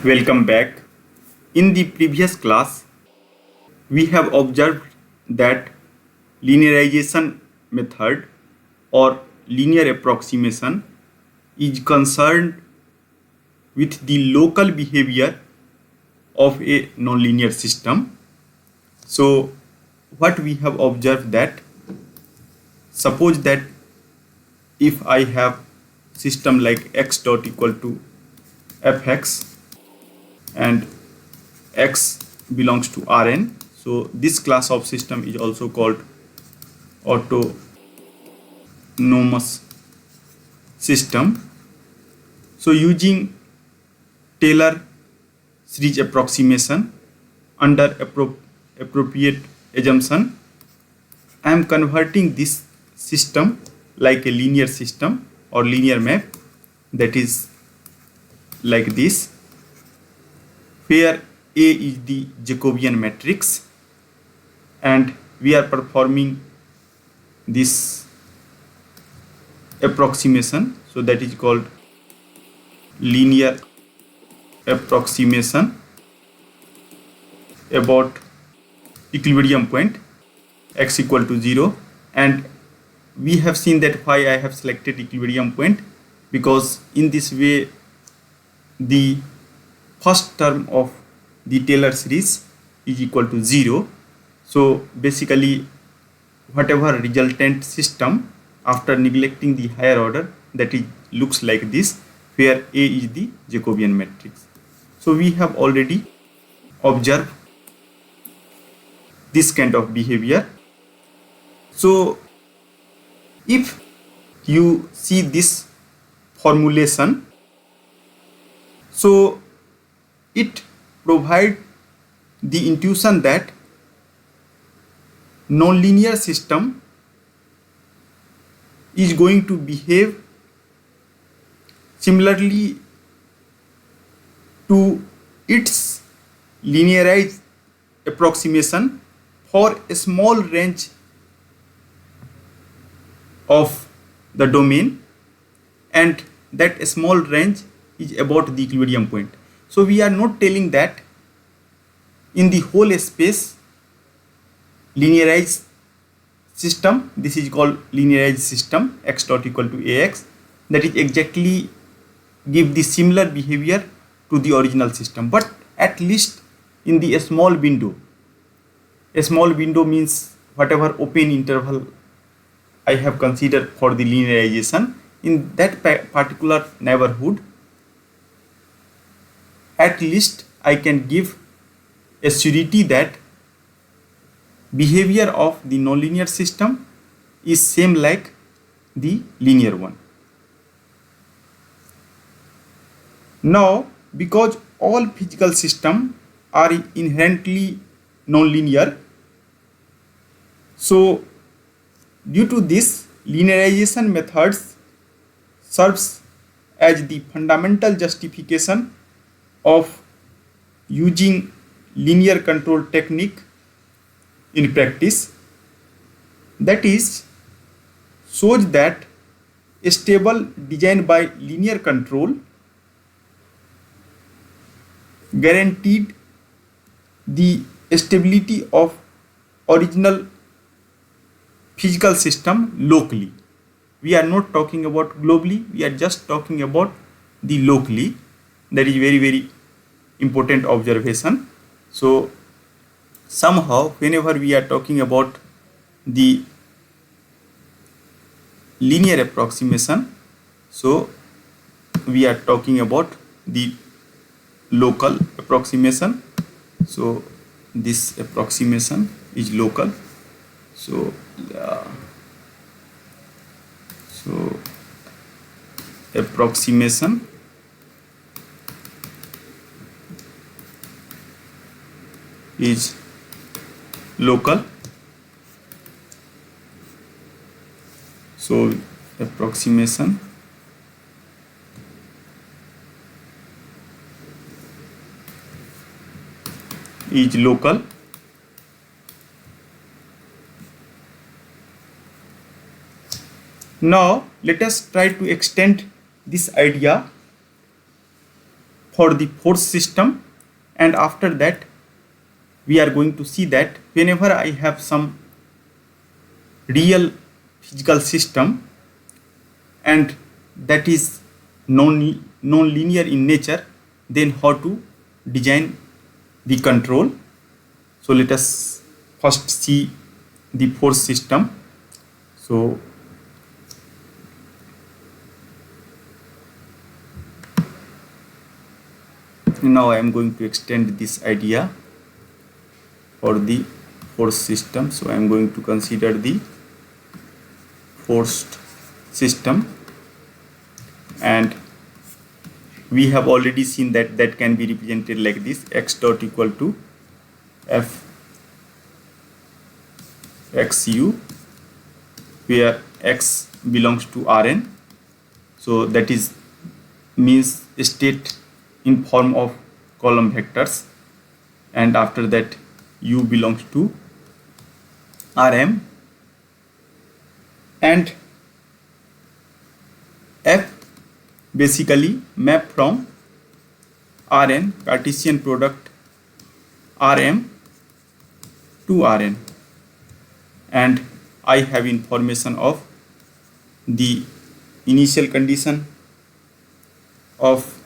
Welcome back. In the previous class, we have observed that linearization method or linear approximation is concerned with the local behavior of a nonlinear system. So, what we have observed that suppose that if I have system like x dot equal to fx and x belongs to Rn. So this class of system is also called autonomous system. So using Taylor series approximation under appropriate assumption, I am converting this system like a linear system or linear map, that is like this, where A is the Jacobian matrix and we are performing this approximation. So that is called linear approximation about equilibrium point x equal to 0, and we have seen that why I have selected equilibrium point, because in this way the first term of the Taylor series is equal to 0. So basically whatever resultant system after neglecting the higher order, that is looks like this, where A is the Jacobian matrix. So we have already observed this kind of behavior. So if you see this formulation, so it provides the intuition that nonlinear system is going to behave similarly to its linearized approximation for a small range of the domain, and that small range is about the equilibrium point. So we are not telling that in the whole space linearized system, this is called linearized system x dot equal to ax, that is exactly give the similar behavior to the original system, but at least in the small window. A small window means whatever open interval I have considered for the linearization, in that particular neighborhood, at least I can give a surety that behavior of the nonlinear system is same like the linear one. Now, because all physical systems are inherently nonlinear, so due to this, linearization methods serves as the fundamental justification of using linear control technique in practice. That is, shows that a stable designed by linear control guaranteed the stability of original physical system locally. We are not talking about globally, we are just talking about the locally. That is very important observation. So somehow whenever we are talking about the linear approximation, so we are talking about the local approximation. So this approximation is local. So so approximation is local. So approximation is local. Now let us try to extend this idea for the force system, and after that we are going to see that whenever I have some real physical system and that is non-linear in nature, then how to design the control. So let us first see the force system. So now I am going to extend this idea for the force system. So I am going to consider the forced system, and we have already seen that that can be represented like this: x dot equal to f xu, where x belongs to Rn. So that is means state in form of column vectors, and after that u belongs to Rm, and f basically map from Rn, Cartesian product Rm to Rn, and I have information of the initial condition of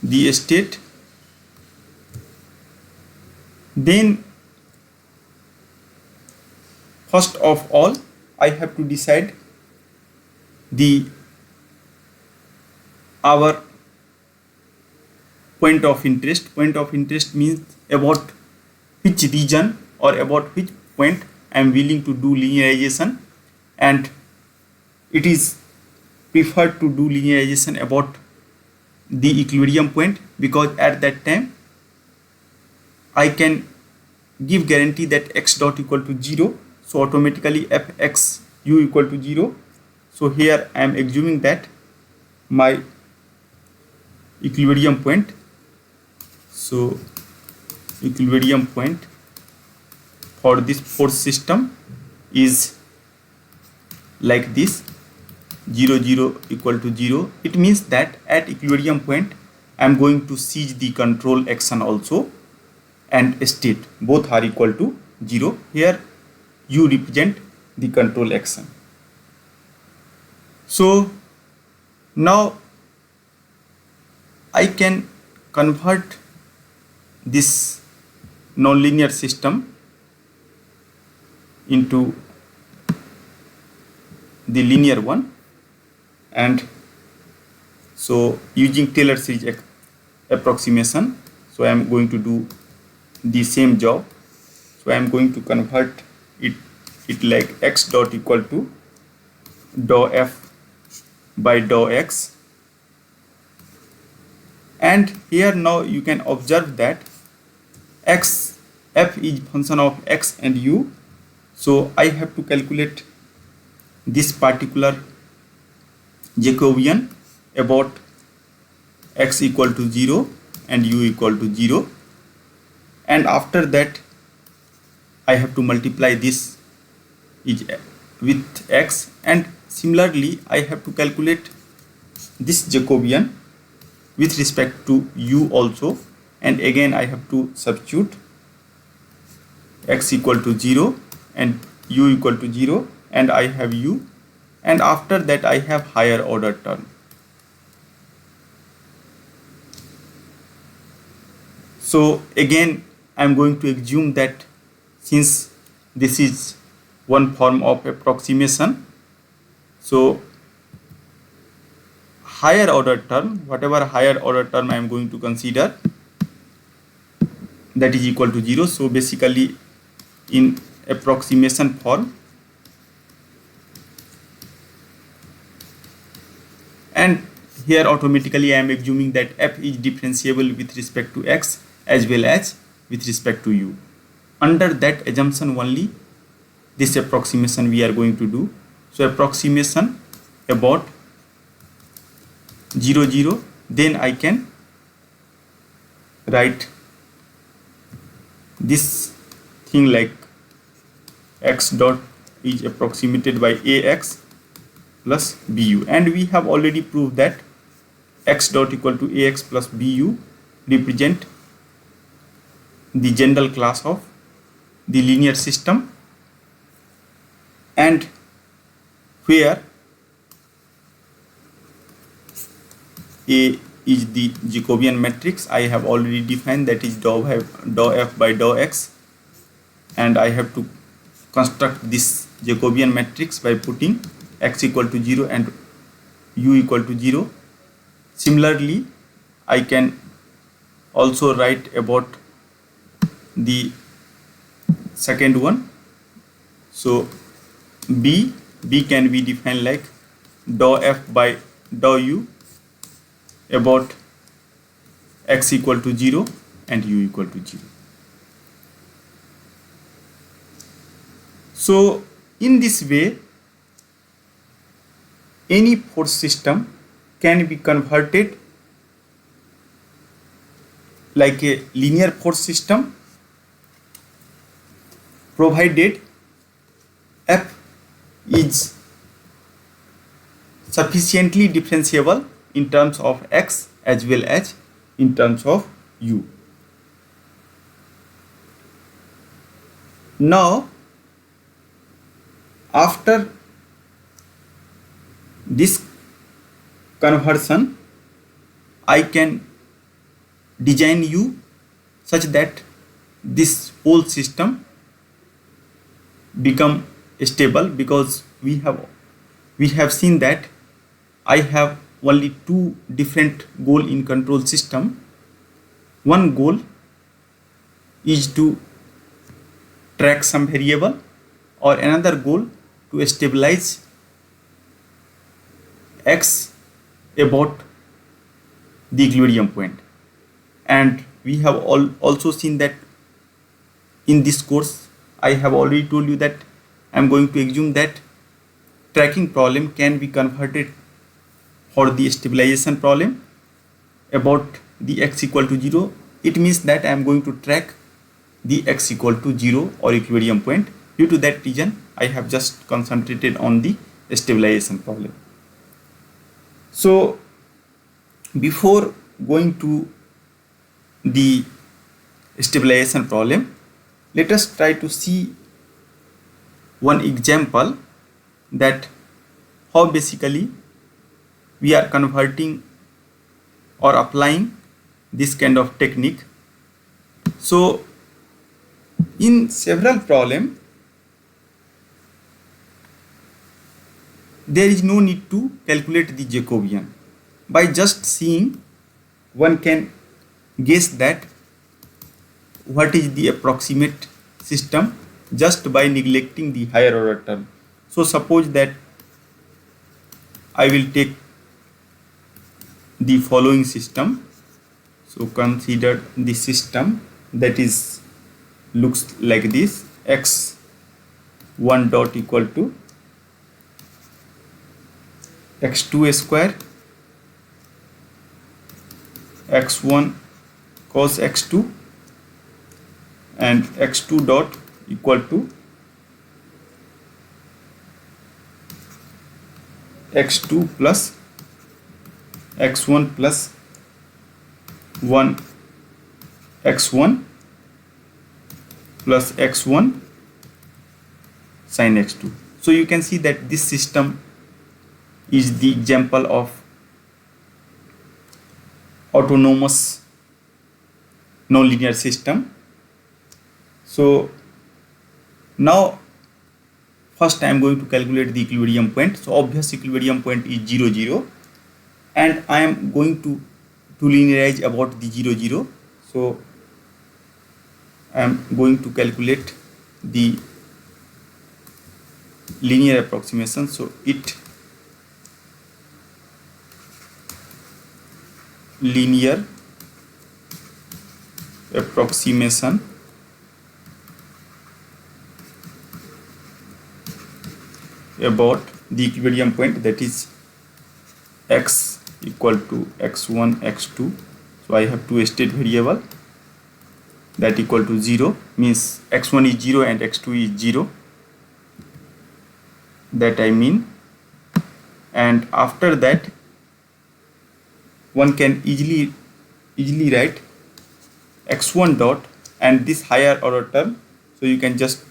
the state. Then first of all I have to decide our point of interest. Point of interest means about which region or about which point I am willing to do linearization, and it is preferred to do linearization about the equilibrium point, because at that time I can give guarantee that x dot equal to 0, so automatically fx u equal to 0. So here I am assuming that my equilibrium point, so equilibrium point for this force system is like this: 0 0 equal to 0. It means that at equilibrium point I am going to seize the control action also, and state both are equal to 0. Here u represent the control action. So now I can convert this nonlinear system into the linear one, and so using Taylor series approximation, so I am going to do the same job. So I am going to convert it like x dot equal to dou f by dou x, and here now you can observe that f is function of x and u. So I have to calculate this particular Jacobian about x equal to 0 and u equal to 0, and after that I have to multiply this with x, and similarly I have to calculate this Jacobian with respect to u also, and again I have to substitute x equal to 0 and u equal to 0, and I have u, and after that I have higher order term. So again I am going to assume that since this is one form of approximation, so higher order term, whatever higher order term I am going to consider, that is equal to 0. So basically in approximation form, and here automatically I am assuming that f is differentiable with respect to x as well as with respect to u. Under that assumption only this approximation we are going to do. So approximation about 0 0, then I can write this thing like x dot is approximated by ax plus bu, and we have already proved that x dot equal to ax plus bu represent the general class of the linear system, and where A is the Jacobian matrix. I have already defined, that is dou f by dou x, and I have to construct this Jacobian matrix by putting x equal to 0 and u equal to 0. Similarly, I can also write about the second one. So b can be defined like dou f by dou u about x equal to 0 and u equal to 0. So in this way, any force system can be converted like a linear force system, provided f is sufficiently differentiable in terms of x as well as in terms of u. Now, after this conversion, I can design u such that this whole system become stable, because we have seen that I have only two different goal in control system. One goal is to track some variable, or another goal to stabilize x about the equilibrium point. And we have also seen that in this course I have already told you that I am going to assume that tracking problem can be converted for the stabilization problem about the x equal to 0. It means that I am going to track the x equal to 0 or equilibrium point. Due to that reason, I have just concentrated on the stabilization problem. So before going to the stabilization problem, let us try to see one example that how basically we are converting or applying this kind of technique. So in several problems, there is no need to calculate the Jacobian. By just seeing, one can guess that what is the approximate system just by neglecting the higher order term. So suppose that I will take the following system. So consider the system that is looks like this: x1 dot equal to x2 square, x1 cos x2, and x2 dot equal to x2 plus x1 plus 1 x1 plus x1 sin x2. So you can see that this system is the example of autonomous nonlinear system. So now first I am going to calculate the equilibrium point. So obvious equilibrium point is 0, 0, and I am going to linearize about the 0, 0. So I am going to calculate the linear approximation. So it linear approximation about the equilibrium point, that is x equal to x1 x2. So I have two state variable that equal to 0, means x1 is 0 and x2 is 0, that I mean. And after that one can easily write x1 dot and this higher order term, so you can just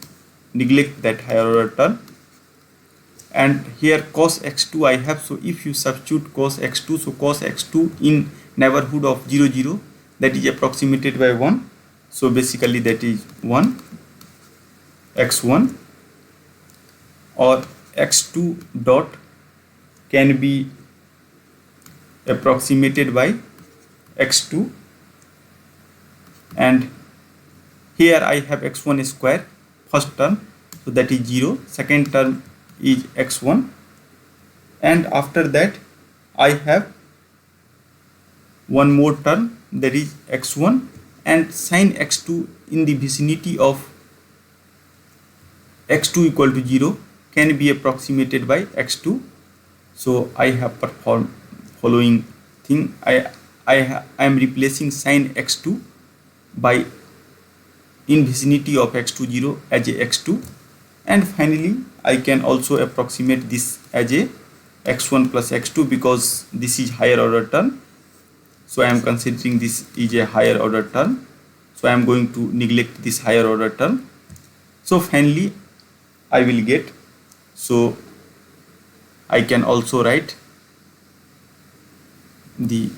neglect that higher order term. And here cos x2 I have, so if you substitute cos x2, so cos x2 in neighborhood of 0 0, that is approximated by 1, so basically that is 1 x1, or x2 dot can be approximated by x2, and here I have x1 square first term, so that is 0, second term is x1, and after that I have one more term, that is x1, and sin x2 in the vicinity of x2 equal to 0 can be approximated by x2. So I have performed following thing. I am replacing sin x2 by in vicinity of x2 0 as a x2, and finally I can also approximate this as a x1 plus x2 because this is higher order term, so I am considering this is a higher order term, so I am going to neglect this higher order term. So finally I will get, so I can also write the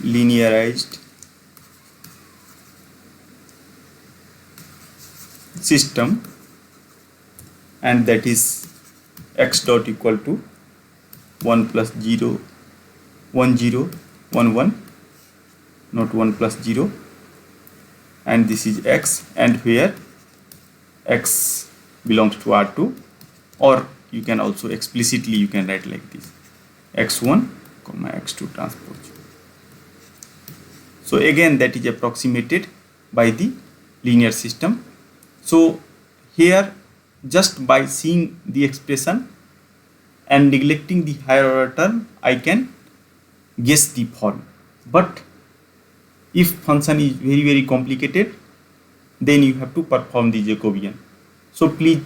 linearized system, and that is x dot equal to 1 plus 0 1 0 1 1, not 1 plus 0, and this is x, and where x belongs to R2, or you can also explicitly you can write like this, x1 comma x2 transpose. So again that is approximated by the linear system. So here just by seeing the expression and neglecting the higher order term, I can guess the form. But if function is very complicated, then you have to perform the Jacobian. So please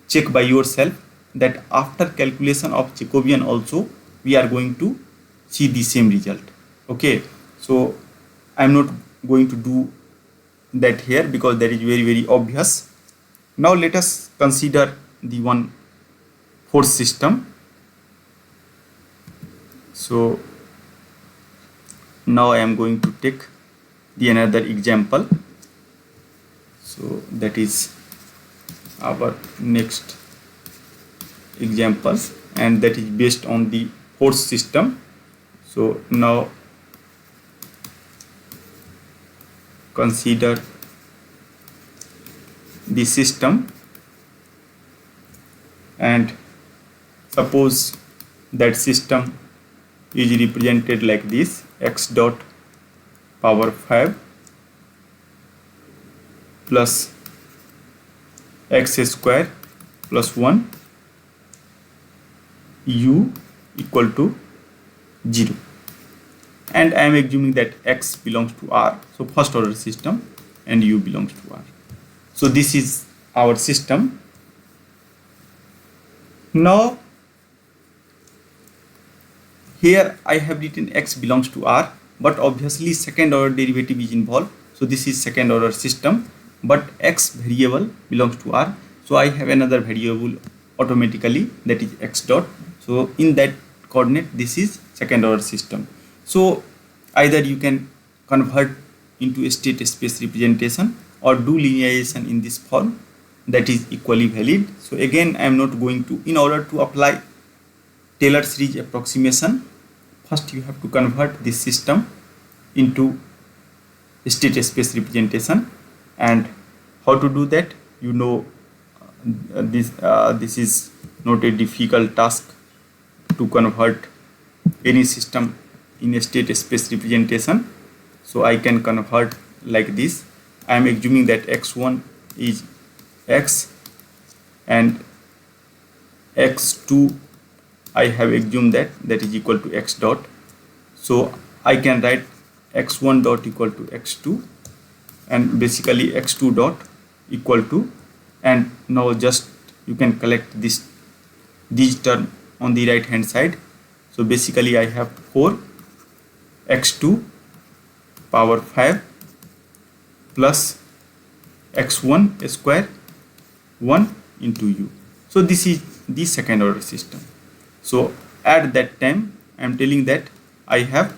check by yourself that after calculation of Jacobian also we are going to see the same result. Okay, so I am not going to do that here because that is very obvious. Now let us consider the one force system. So now I am going to take the another example. So that is our next example, and that is based on the force system. So now consider the system, and suppose that system is represented like this: x dot power 5 plus x square plus 1 u equal to 0, and I am assuming that x belongs to R, so first order system, and u belongs to R. So this is our system. Now here I have written x belongs to R, but obviously second order derivative is involved, so this is second order system, but x variable belongs to R, so I have another variable automatically, that is x dot. So in that coordinate this is second order system. So either you can convert into a state space representation or do linearization in this form, that is equally valid. So again I am not going to, in order to apply Taylor series approximation, first you have to convert this system into state space representation, and how to do that, you know, this is not a difficult task to convert any system in a state space representation. So I can convert like this. I am assuming that x1 is x and x2 I have assumed that is equal to x dot. So I can write x1 dot equal to x2 and basically x2 dot equal to, and now just you can collect these term on the right hand side. So basically I have 4 x2 power 5 plus x1 square 1 into u. So this is the second order system. So at that time I am telling that I have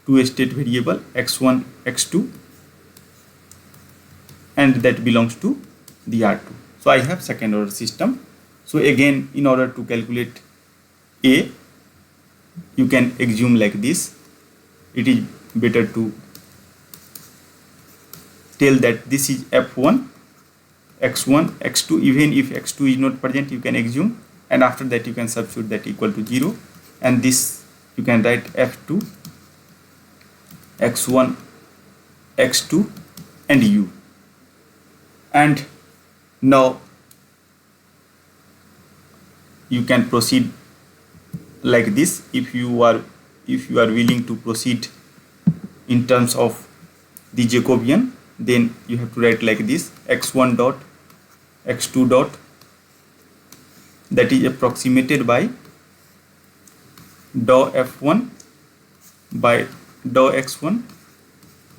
two state variable x1 x2 and that belongs to the R2. So I have second order system. So again, in order to calculate A, you can assume like this. It is better to tell that this is f1 x1 x2. Even if x2 is not present, you can assume, and after that you can substitute that equal to 0, and this you can write f2 x1 x2 and u. And now you can proceed like this. If you are willing to proceed in terms of the Jacobian, then you have to write like this: x1 dot x2 dot, that is approximated by dou f1 by dou x1,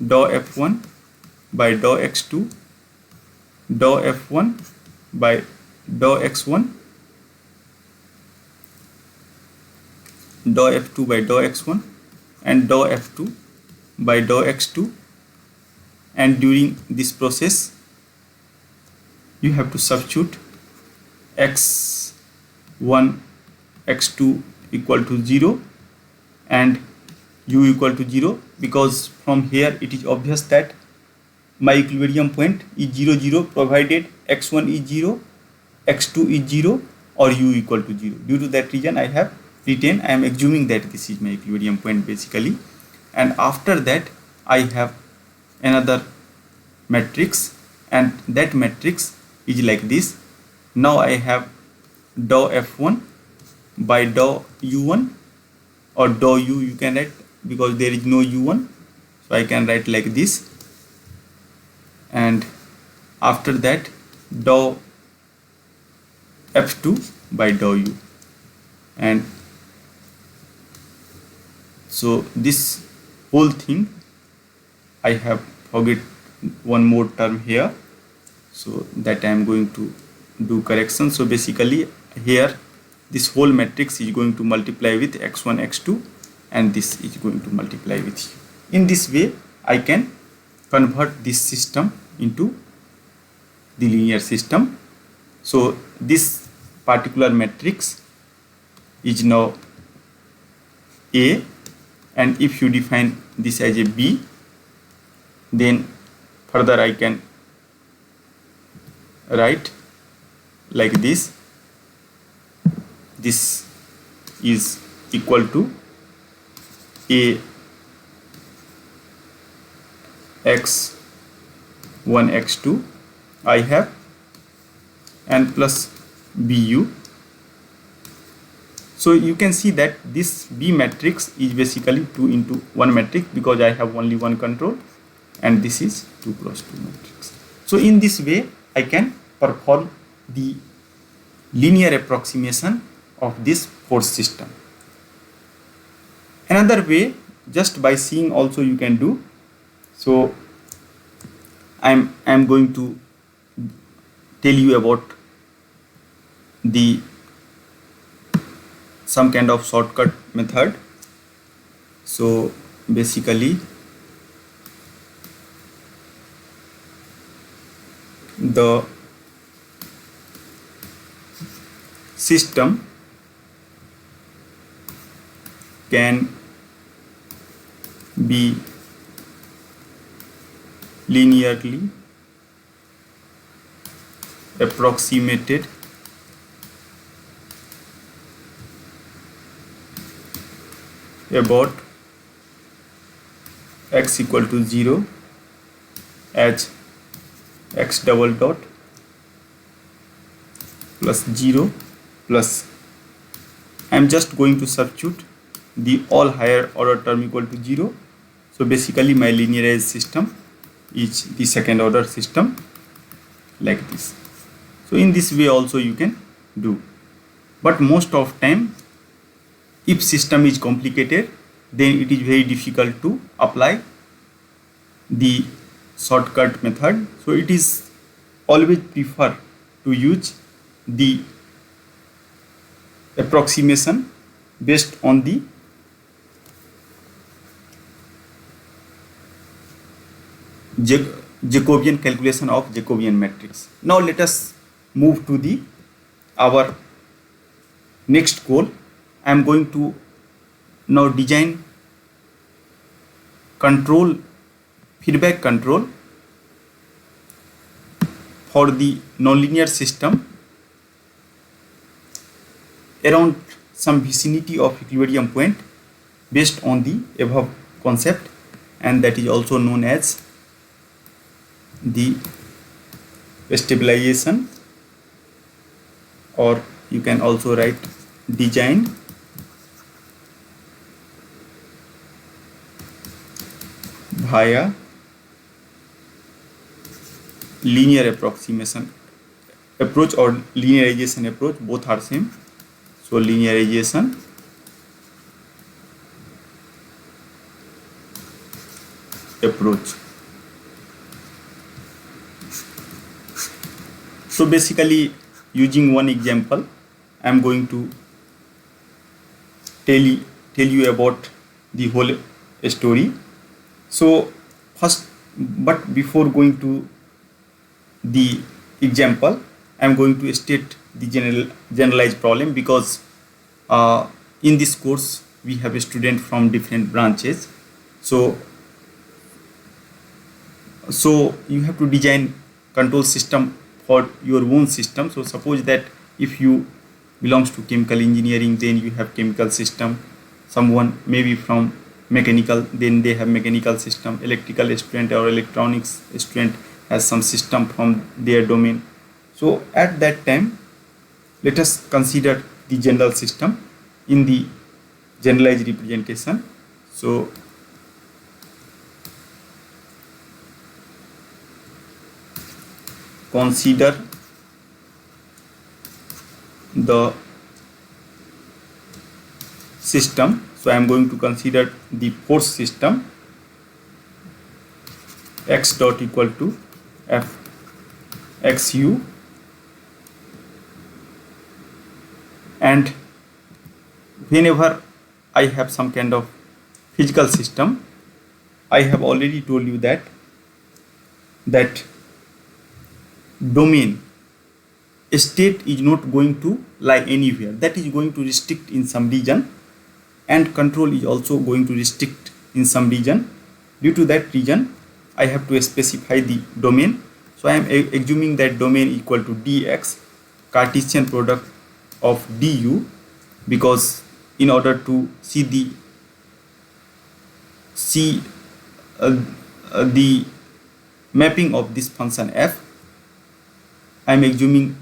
dou f1 by dou x2, dou f1 by dou x1, dou f2 by dou x1, and dou f2 by dou x2. And during this process you have to substitute x1 x2 equal to 0 and u equal to 0, because from here it is obvious that my equilibrium point is 0 0 provided x1 is 0, x2 is 0 or u equal to 0. Due to that reason I have written, I am assuming that this is my equilibrium point basically. And after that I have another matrix, and that matrix is like this. Now I have dou f1 by dou u1, or dou u you can write, because there is no u1, so I can write like this. And after that dou f2 by dou u. And so this whole thing, I have forget one more term here, so that I am going to do correction. So basically here this whole matrix is going to multiply with x1 x2, and this is going to multiply with u. In this way I can convert this system into the linear system. So this particular matrix is now A, and if you define this as a B, then further I can write like this: this is equal to A x1 x2 I have, and plus bu. So you can see that this B matrix is basically 2 into 1 matrix, because I have only one control, and this is 2 cross 2 matrix. So in this way I can perform the linear approximation of this force system. Another way, just by seeing also you can do. So I'm going to tell you about the some kind of shortcut method. So basically the system can be linearly approximated about x equal to 0 as x double dot plus 0 plus, I am just going to substitute the all higher order term equal to 0. So basically my linearized system is the second order system like this. So in this way also you can do, but most of time if system is complicated, then it is very difficult to apply the shortcut method. So it is always prefer to use the approximation based on the Jacobian calculation of Jacobian matrix. Now let us move to the our next goal. I am going to now design control, feedback control for the nonlinear system around some vicinity of equilibrium point based on the above concept, and that is also known as the stabilization, or you can also write design via linear approximation approach or linearization approach. Both are same. So linearization approach. So basically, using one example, I am going to tell you about the whole story. So first, but before going to the example, I am going to state the generalized problem, because in this course we have a student from different branches. So you have to design control system for your own system. So suppose that if you belongs to chemical engineering, then you have chemical system. Someone maybe from mechanical, then they have mechanical system. Electrical student or electronics student has some system from their domain. So at that time, let us consider the general system in the generalized representation. So consider the system. So I am going to consider the force system x dot equal to f xu, and whenever I have some kind of physical system, I have already told you that domain state is not going to lie anywhere, that is going to restrict in some region, and control is also going to restrict in some region. Due to that region, I have to specify the domain. So I am assuming that domain equal to dx Cartesian product of du, because in order to see the mapping of this function f, I am assuming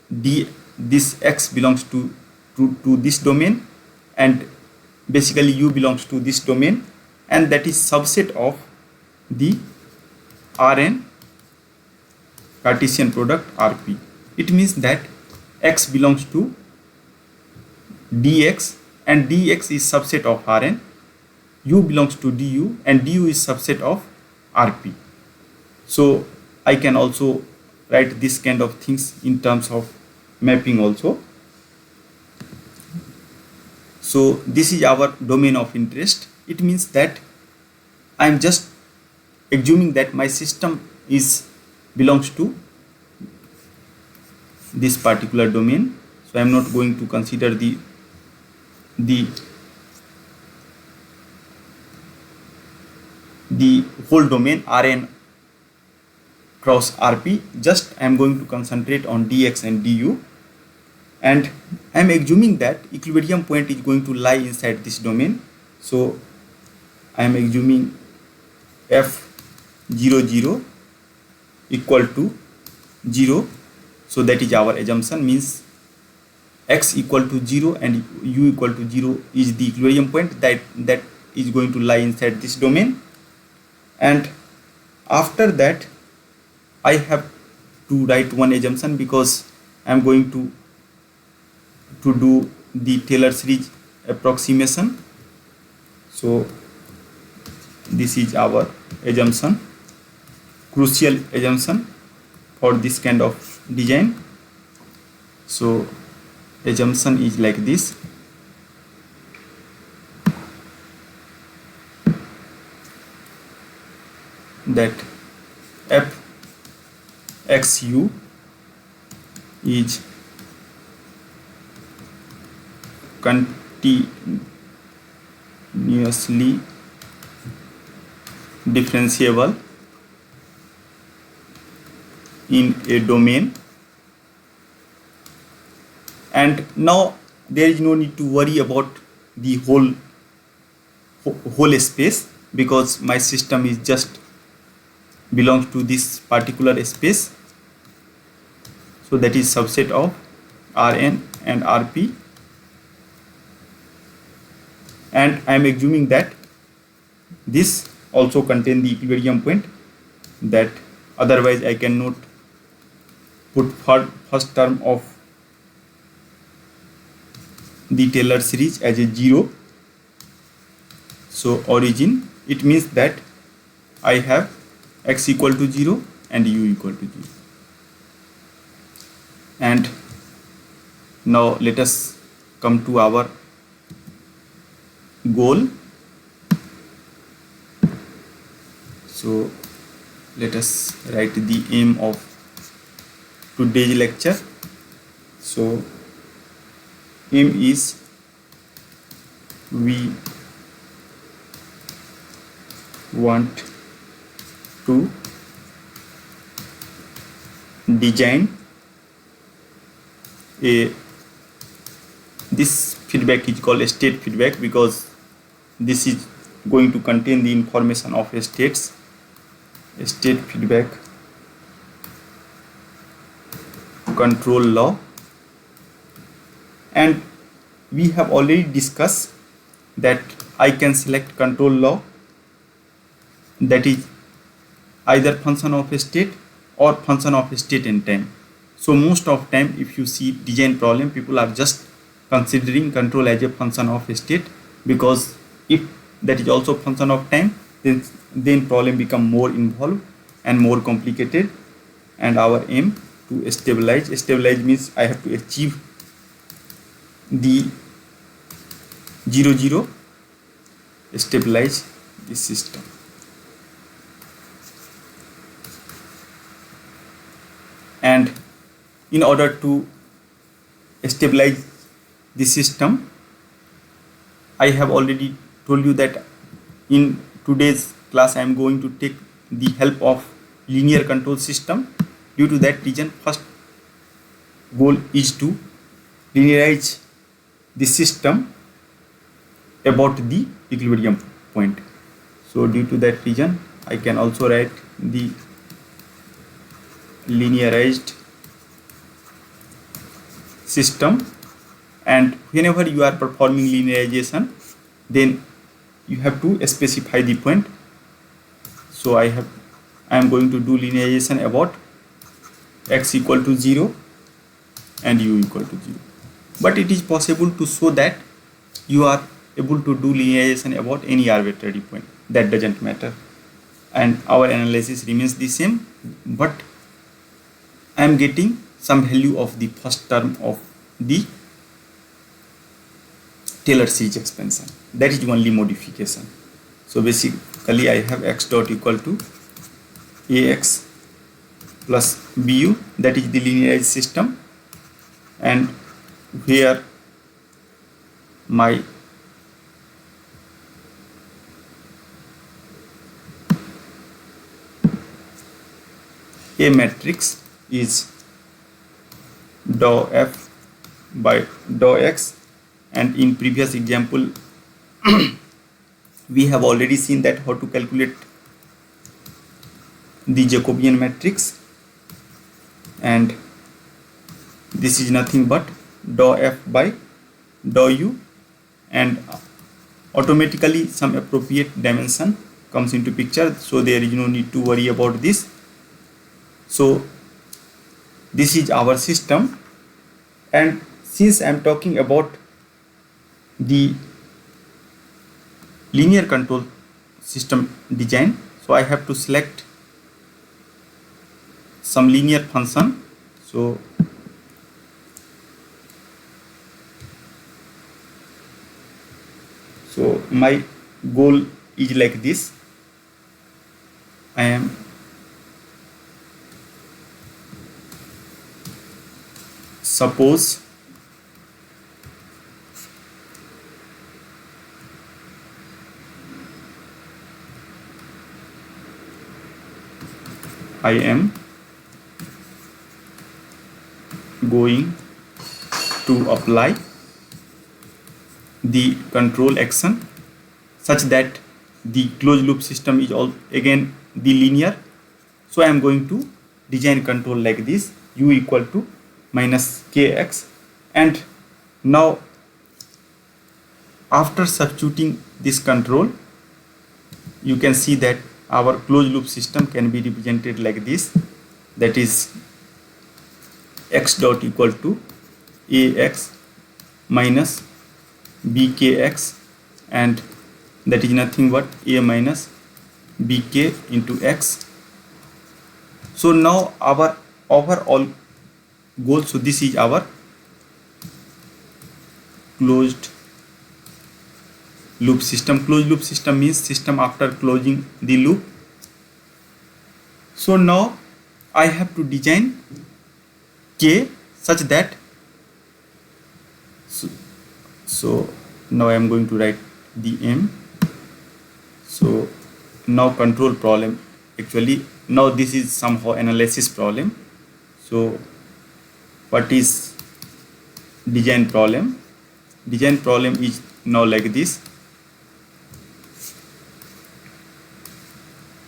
this x belongs to this domain, and basically u belongs to this domain, and that is subset of the Rn Cartesian product Rp. It means that x belongs to dx, and dx is subset of Rn, u belongs to du, and du is subset of Rp. So I can also write this kind of things in terms of mapping also. So this is our domain of interest. It means that I am just assuming that my system belongs to this particular domain. So I am not going to consider the whole domain Rn cross Rp. Just I am going to concentrate on dx and du, and I am assuming that equilibrium point is going to lie inside this domain. So I am assuming f00 equal to 0. So that is our assumption, means x equal to 0 and u equal to 0 is the equilibrium point that is going to lie inside this domain. And After that I have to write one assumption, because I am going to do the Taylor series approximation. So this is our assumption, crucial assumption for this kind of design. So assumption is like this: that f xu is continuously differentiable in a domain, and now there is no need to worry about the whole space, because my system is just belongs to this particular space. So that is subset of Rn and Rp, and I am assuming that this also contain the equilibrium point, that otherwise I cannot put first term of the Taylor series as a 0. So origin, it means that I have x equal to 0 and u equal to 0. And now let us come to our goal. So let us write the aim of today's lecture. So aim is, we want to design this feedback is called a state feedback, because this is going to contain the information of states. A state feedback control law, and we have already discussed that I can select control law that is either function of a state or function of a state and time. So most of time if you see design problem, people are just considering control as a function of a state, because if that is also function of time, then problem become more involved and more complicated. And our aim to stabilize means I have to achieve the 0 0, stabilize the system. And in order to stabilize the system, I have already told you that in today's class I am going to take the help of linear control system. Due to that reason, first goal is to linearize the system about the equilibrium point. So due to that reason, I can also write the linearized system. And whenever you are performing linearization, then you have to specify the point. So I am going to do linearization about x equal to 0 and u equal to 0. But it is possible to show that you are able to do linearization about any arbitrary point. That doesn't matter, and our analysis remains the same, but I am getting some value of the first term of the Taylor series expansion. That is only modification. So basically I have x dot equal to ax plus bu, that is the linearized system, and where my A matrix is dou f by dou x, and in previous example we have already seen that how to calculate the Jacobian matrix, and this is nothing but dou f by dou u, and automatically some appropriate dimension comes into picture, so there is no need to worry about this. So this is our system, and since I am talking about the linear control system design, so I have to select some linear function. So my goal is like this. I am suppose I am going to apply the control action such that the closed loop system is all again the linear. So I am going to design control like this, u equal to minus kx, and now after substituting this control, you can see that our closed loop system can be represented like this, that is x dot equal to ax minus bkx, and that is nothing but a minus bk into x. So now our overall goal, so this is our closed loop system. Closed loop system means system after closing the loop. So now I have to design k such that so now I am going to write the m. So now control problem, actually now this is somehow analysis problem. So what is design problem? Design problem is now like this.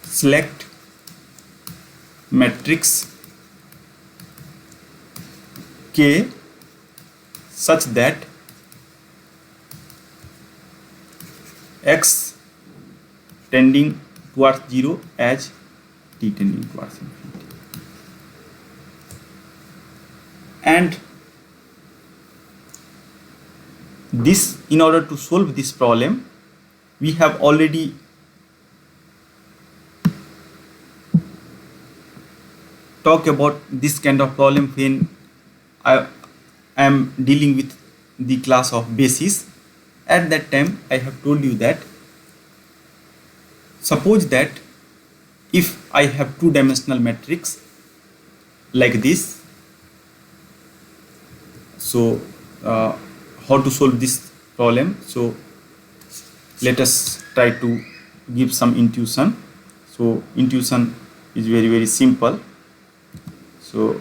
Select matrix K such that x tending towards 0 as t tending towards infinity. And this, in order to solve this problem, we have already talked about this kind of problem when I am dealing with the class of basis. At that time I have told you that suppose that if I have two-dimensional matrix like this, so how to solve this problem? So let us try to give some intuition. So intuition is very simple. So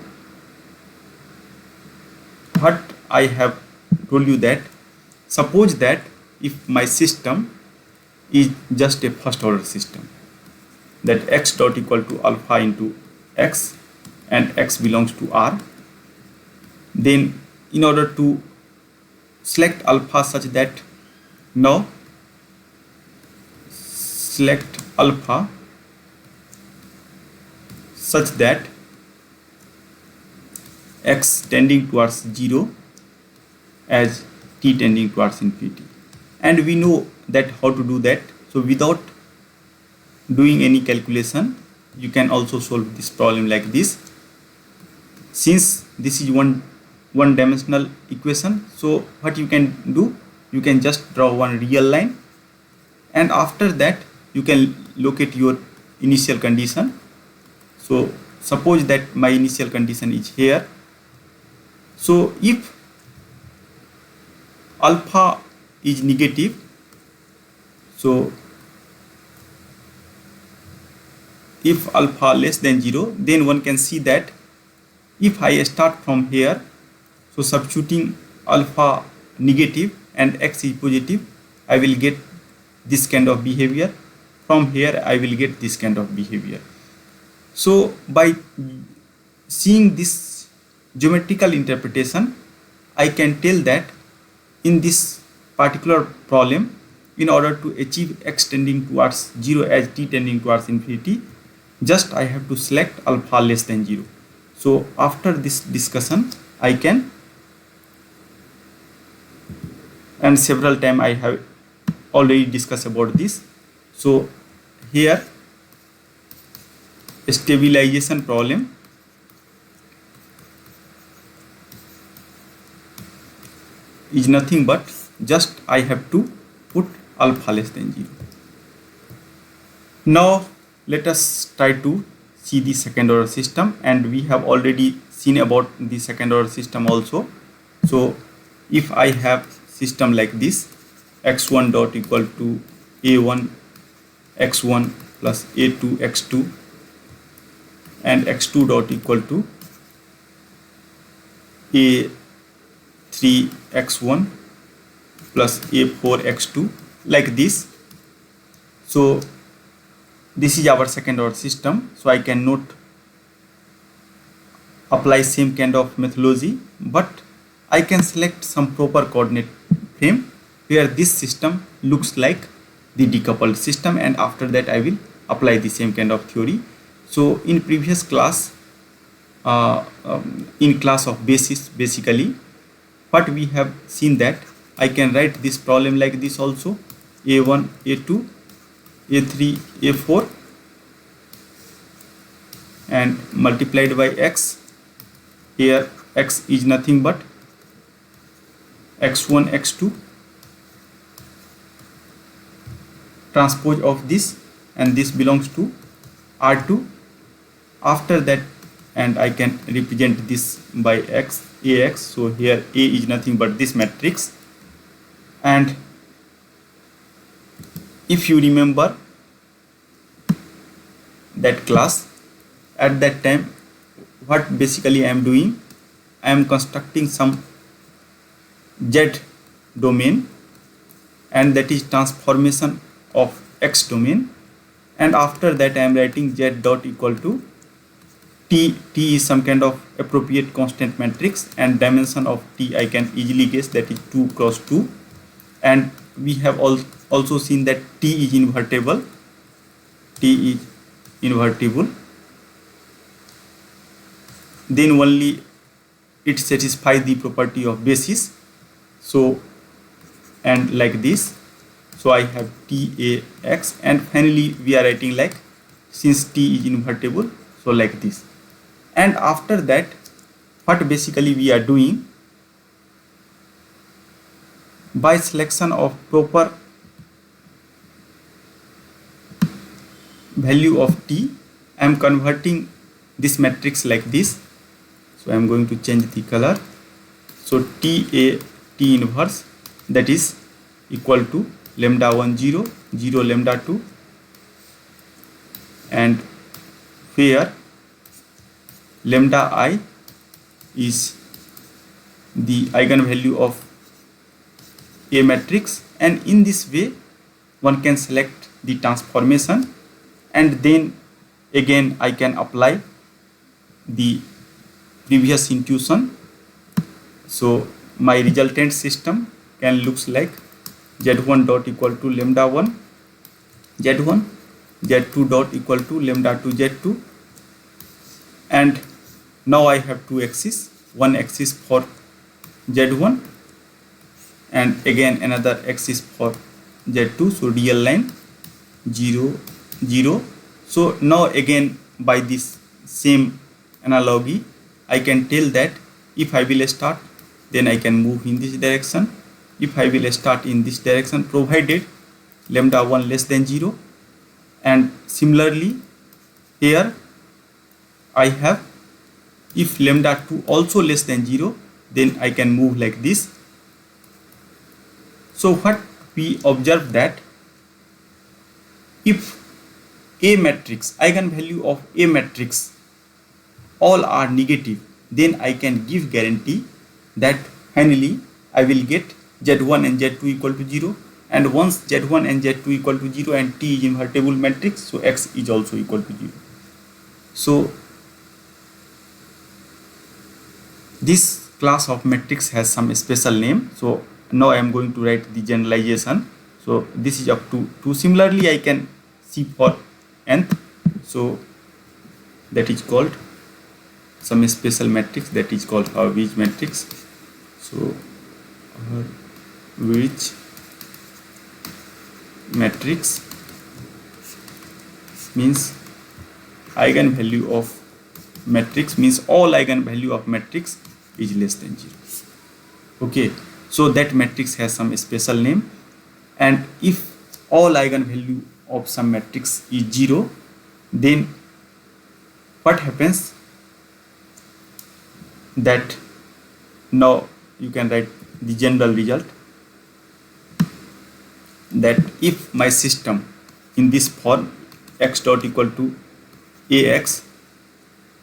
what I have told you that suppose that if my system is just a first order system, that x dot equal to alpha into x and x belongs to R, then in order to select alpha such that now select alpha such that x tending towards 0 as t tending towards infinity, and we know that how to do that. So without doing any calculation, you can also solve this problem like this. Since this is one dimensional equation, so what you can do, you can just draw one real line, and after that you can locate your initial condition. So suppose that my initial condition is here. So if alpha is negative, so if alpha less than 0, then one can see that if I start from here, so substituting alpha negative and x is positive, I will get this kind of behavior. From here I will get this kind of behavior. So by seeing this geometrical interpretation, I can tell that in this particular problem in order to achieve x tending towards 0 as t tending towards infinity, just I have to select alpha less than 0. So after this discussion I can, and several times I have already discussed about this. So here stabilization problem is nothing but just I have to put alpha less than 0. Now let us try to see the second order system, and we have already seen about the second order system also. So if I have system like this, x1 dot equal to a1 x1 plus a2 x2 and x2 dot equal to a3 x1 plus a4 x2, like this. So this is our second order system. So I cannot apply same kind of methodology, but I can select some proper coordinate frame where this system looks like the decoupled system, and after that I will apply the same kind of theory. So in previous class, in class of basis, basically what we have seen that I can write this problem like this also: a1 a2 a3 a4 and multiplied by x. Here x is nothing but x1 x2 transpose of this, and this belongs to R2. After that, and I can represent this by x ax. So here A is nothing but this matrix. And if you remember that class, at that time what basically I am doing, I am constructing some Z domain, and that is transformation of X domain, and after that I am writing Z dot equal to T. T is some kind of appropriate constant matrix, and dimension of T I can easily guess, that is 2 cross 2, and we have also seen that T is invertible. T is invertible, then only it satisfies the property of basis. So and like this, so I have T A X, and finally we are writing like, since T is invertible, so like this. And after that, what basically we are doing, by selection of proper value of T, I am converting this matrix like this. So I am going to change the color. So T A T inverse, that is equal to lambda 1 0 0 lambda 2, and where lambda I is the eigenvalue of A matrix, and in this way one can select the transformation, and then again I can apply the previous intuition. So my resultant system can looks like z1 dot equal to lambda 1 z1, z2 dot equal to lambda 2 z2, and now I have two axes, one axis for z1 and again another axis for z2. So real line 0 0. So now again by this same analogy I can tell that if I will start, then I can move in this direction. If I will start in this direction, provided lambda 1 less than 0, and similarly here I have, if lambda 2 also less than 0, then I can move like this. So what we observe that if A matrix, eigenvalue of A matrix all are negative, then I can give guarantee that finally I will get Z1 and Z2 equal to 0, and once Z1 and Z2 equal to 0 and T is invertible matrix, so X is also equal to 0. So this class of matrix has some special name. So now I am going to write the generalization. So this is up to 2. Similarly, I can see for nth. So that is called some special matrix, that is called Hurwitz matrix. So Hurwitz matrix means eigenvalue of matrix, means all eigenvalue of matrix is less than 0. Okay, so that matrix has some special name, and if all eigenvalue of some matrix is 0, then what happens, that now you can write the general result, that if my system in this form x dot equal to ax,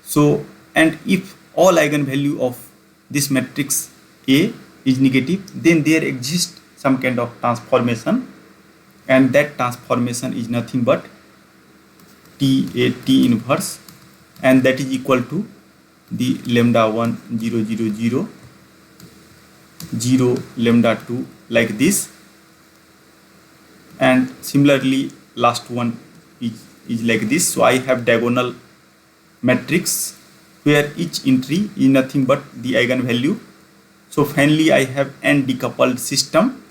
so and if all eigenvalue of this matrix A is negative, then there exists some kind of transformation, and that transformation is nothing but T inverse, and that is equal to the lambda 1 0 0 0 0 lambda 2 like this, and similarly last one is like this. So I have diagonal matrix where each entry is nothing but the eigenvalue. So finally I have n decoupled system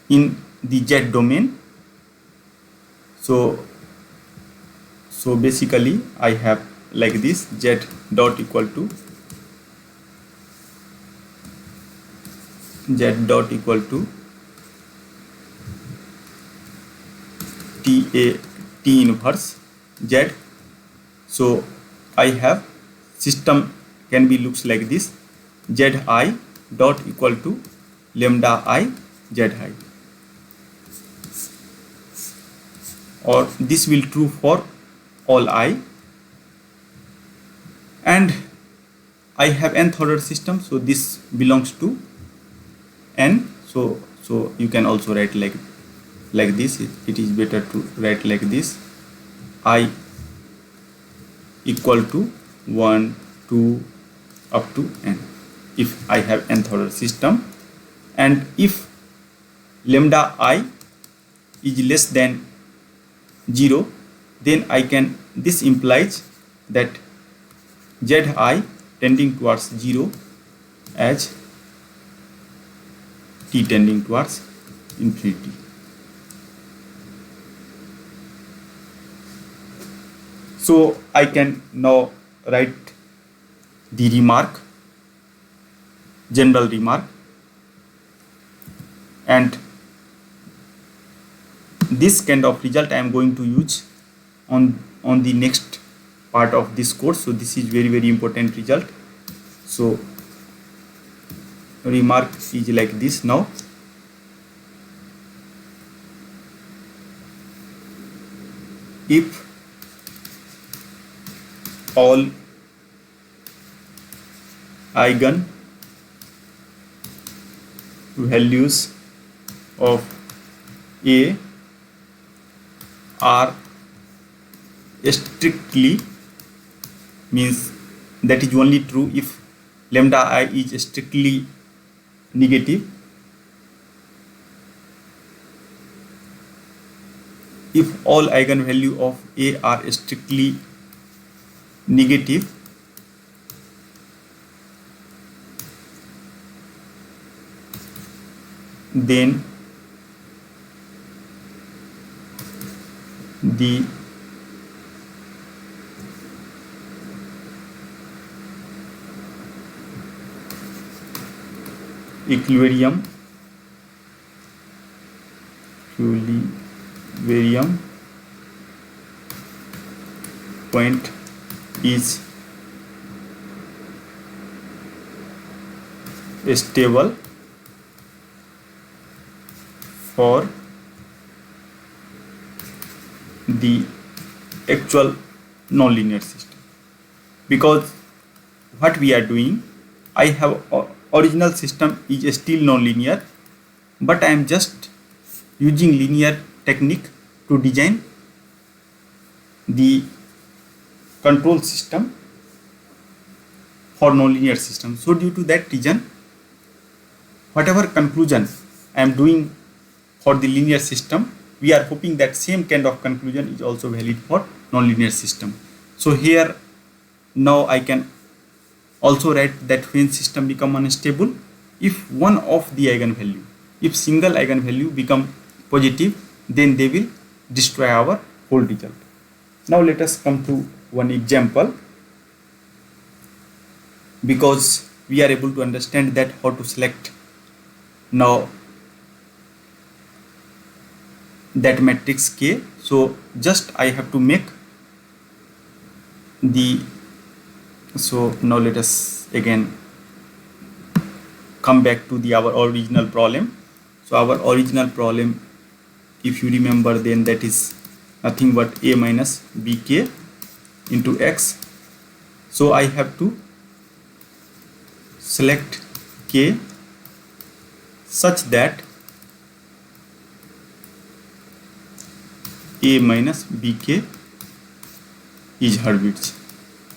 in the Z domain. So basically I have like this, Z dot equal to T inverse Z. So I have system can be looks like this, Zi dot equal to lambda I Zi, or this will true for all I, and I have nth order system, so this belongs to n. So you can also write like this. It is better to write like this, I equal to 1 2 up to n if I have nth order system, and if lambda I is less than 0, then I can, this implies that Zi tending towards 0 as t tending towards infinity. So I can now write the remark, general remark, and this kind of result I am going to use on the next part of this course. So this is very important result. So remark is like this. Now if all eigen values of A are strictly, means that is only true if lambda I is strictly negative. If all eigenvalue of A are strictly negative, then the equilibrium point is stable for the actual nonlinear system, because what we are doing, I have original system is still nonlinear, but I am just using linear technique to design the control system for nonlinear system. So due to that reason, whatever conclusion I am doing for the linear system, we are hoping that same kind of conclusion is also valid for nonlinear system. So here now I can also write that when system become unstable, if one of the eigenvalue, if single eigenvalue become positive, then they will destroy our whole result. Now let us come to one example, because we are able to understand that how to select now that matrix K. So just I have to make the, so now let us again come back to the our original problem. So our original problem, if you remember, then that is nothing but a minus bk into x. So I have to select k such that a minus bk is Hurwitz.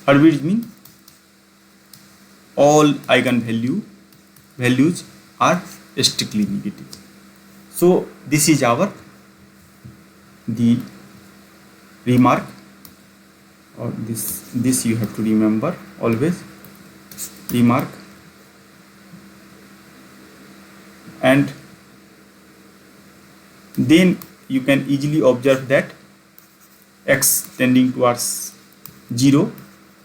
Hurwitz means all values are strictly negative. So this is our the remark, or this you have to remember always, remark. And then you can easily observe that x tending towards 0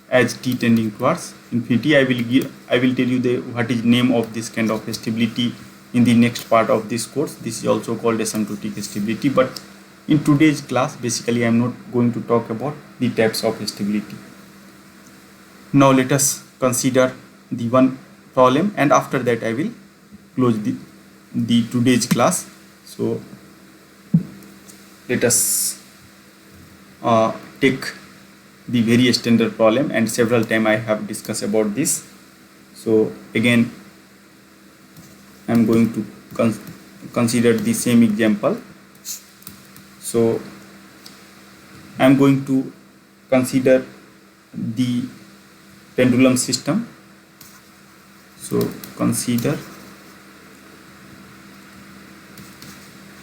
as t tending towards infinity. I will tell you what is name of this kind of stability in the next part of this course. This is also called asymptotic stability, but in today's class basically I am not going to talk about the types of stability. Now let us consider the one problem, and after that I will close the today's class. So let us take the very standard problem, and several times I have discussed about this. So again I am going to consider the same example. So I am going to consider the pendulum system. So consider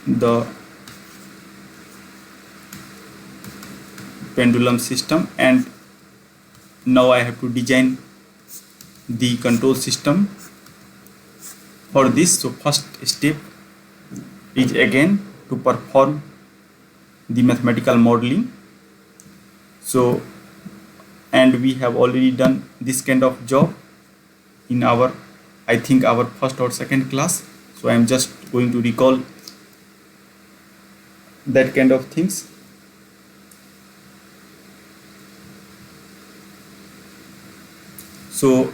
the pendulum system, and now I have to design the control system for this. So first step is again to perform the mathematical modeling. So, and we have already done this kind of job in our, I think our first or second class. So I am just going to recall that kind of things. So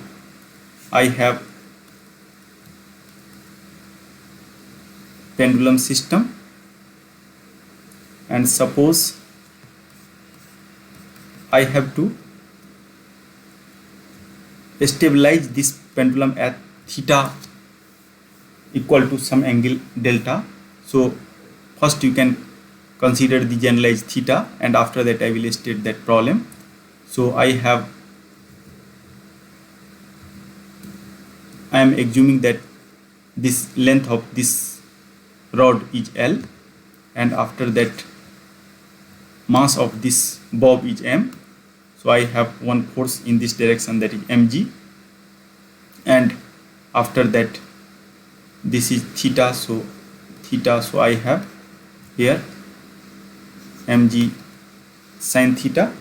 I have pendulum system, and suppose I have to stabilize this pendulum at theta equal to some angle delta. So first you can consider the generalized theta, and after that I will state that problem. So I am assuming that this length of this rod is L, and after that mass of this bob is M. So I have one force in this direction, that is mg, and after that this is theta. So I have here mg sine theta,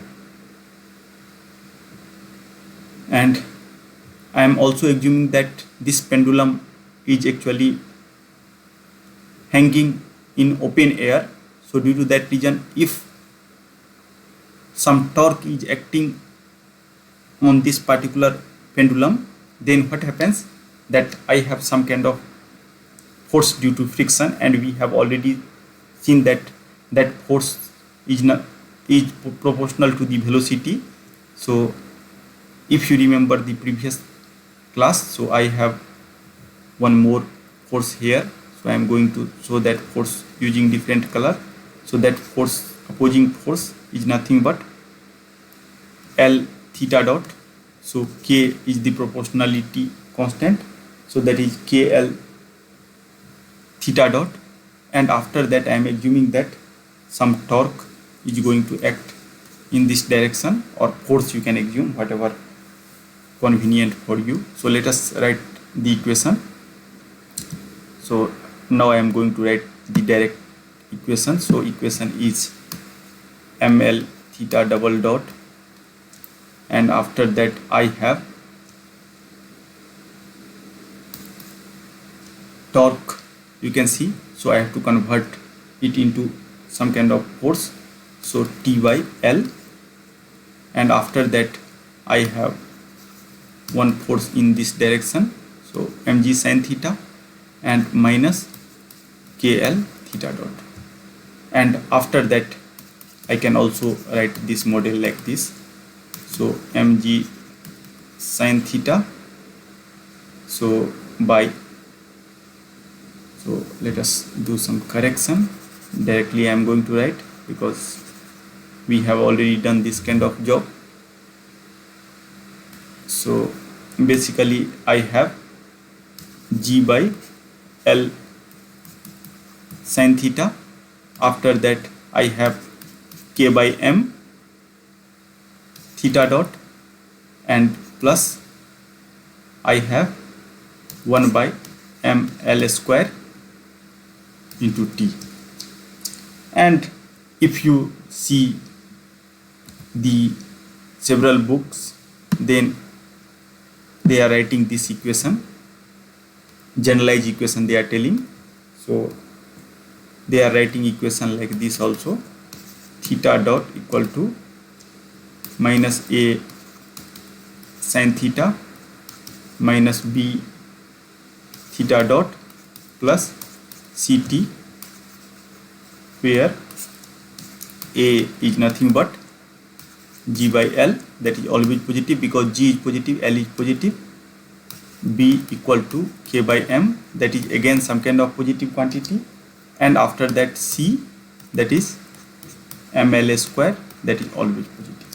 and I am also assuming that this pendulum is actually hanging in open air. So due to that reason, if some torque is acting on this particular pendulum, then what happens, that I have some kind of force due to friction, and we have already seen that that force is proportional to the velocity. So if you remember the previous class, so I have one more force here. So I am going to show that force using different color. So that force, opposing force, is nothing but L theta dot. So K is the proportionality constant, so that is KL theta dot. and after that I am assuming that some torque is going to act in this direction, or force you can assume, whatever convenient for you. So let us write the equation. So now I am going to write the direct equation. So equation is ml theta double dot, and after that I have torque, you can see. So I have to convert it into some kind of force, so T by L, and after that I have one force in this direction, so mg sin theta and minus kl theta dot. And after that I can also write this model like this, so mg sin theta, so by, so let us do some correction. Directly I am going to write, because we have already done this kind of job. So basically I have g by L sin theta, after that I have k by m theta dot, and plus I have 1 by m L square into T. And if you see the several books, then they are writing this equation, generalized equation they are telling. So they are writing equation like this also, theta dot equal to minus a sin theta minus b theta dot plus ct, where a is nothing but g by L, that is always positive because g is positive, L is positive, b equal to k by m, that is again some kind of positive quantity, and after that c, that is ml square, that is always positive.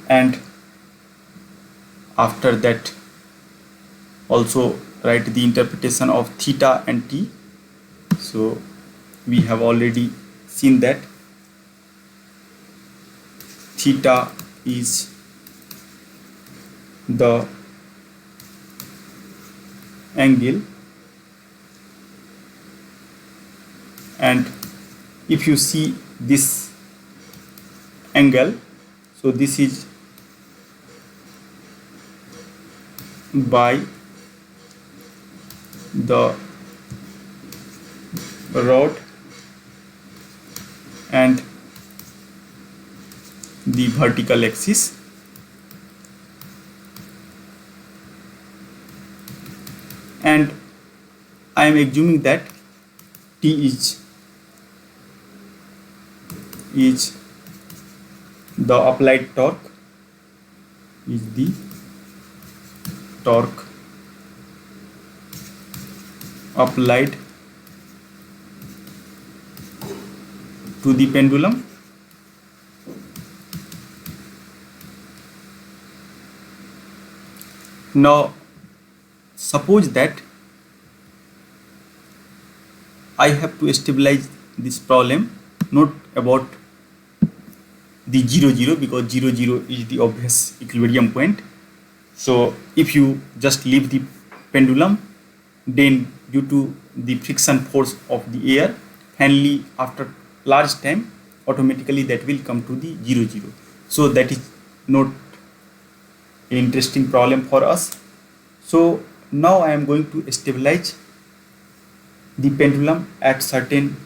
And after that also write the interpretation of theta and t. So we have already seen that theta is the angle, and if you see this angle, so this is by the rod and the vertical axis, and I am assuming that T is the applied torque, is the torque applied to the pendulum. Now suppose that I have to stabilize this problem, not about the 0 0, because 0 0 is the obvious equilibrium point. So if you just leave the pendulum, then due to the friction force of the air, finally after large time automatically that will come to the 0 0. So that is not an interesting problem for us. So now I am going to stabilize the pendulum at certain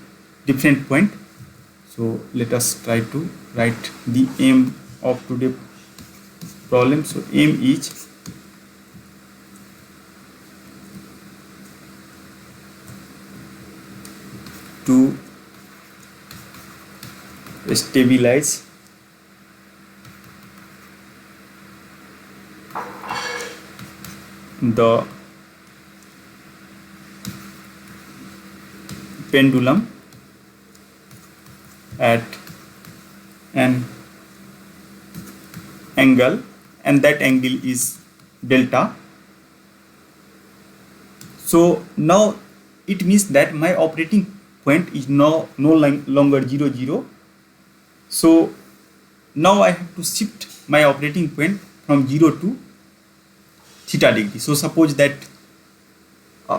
different point. So let us try to write the aim of today's problem. So aim is to stabilize the pendulum at an angle, and that angle is delta, So now it means that my operating point is now no longer 0 0. So now I have to shift my operating point from 0 to theta degree. So suppose that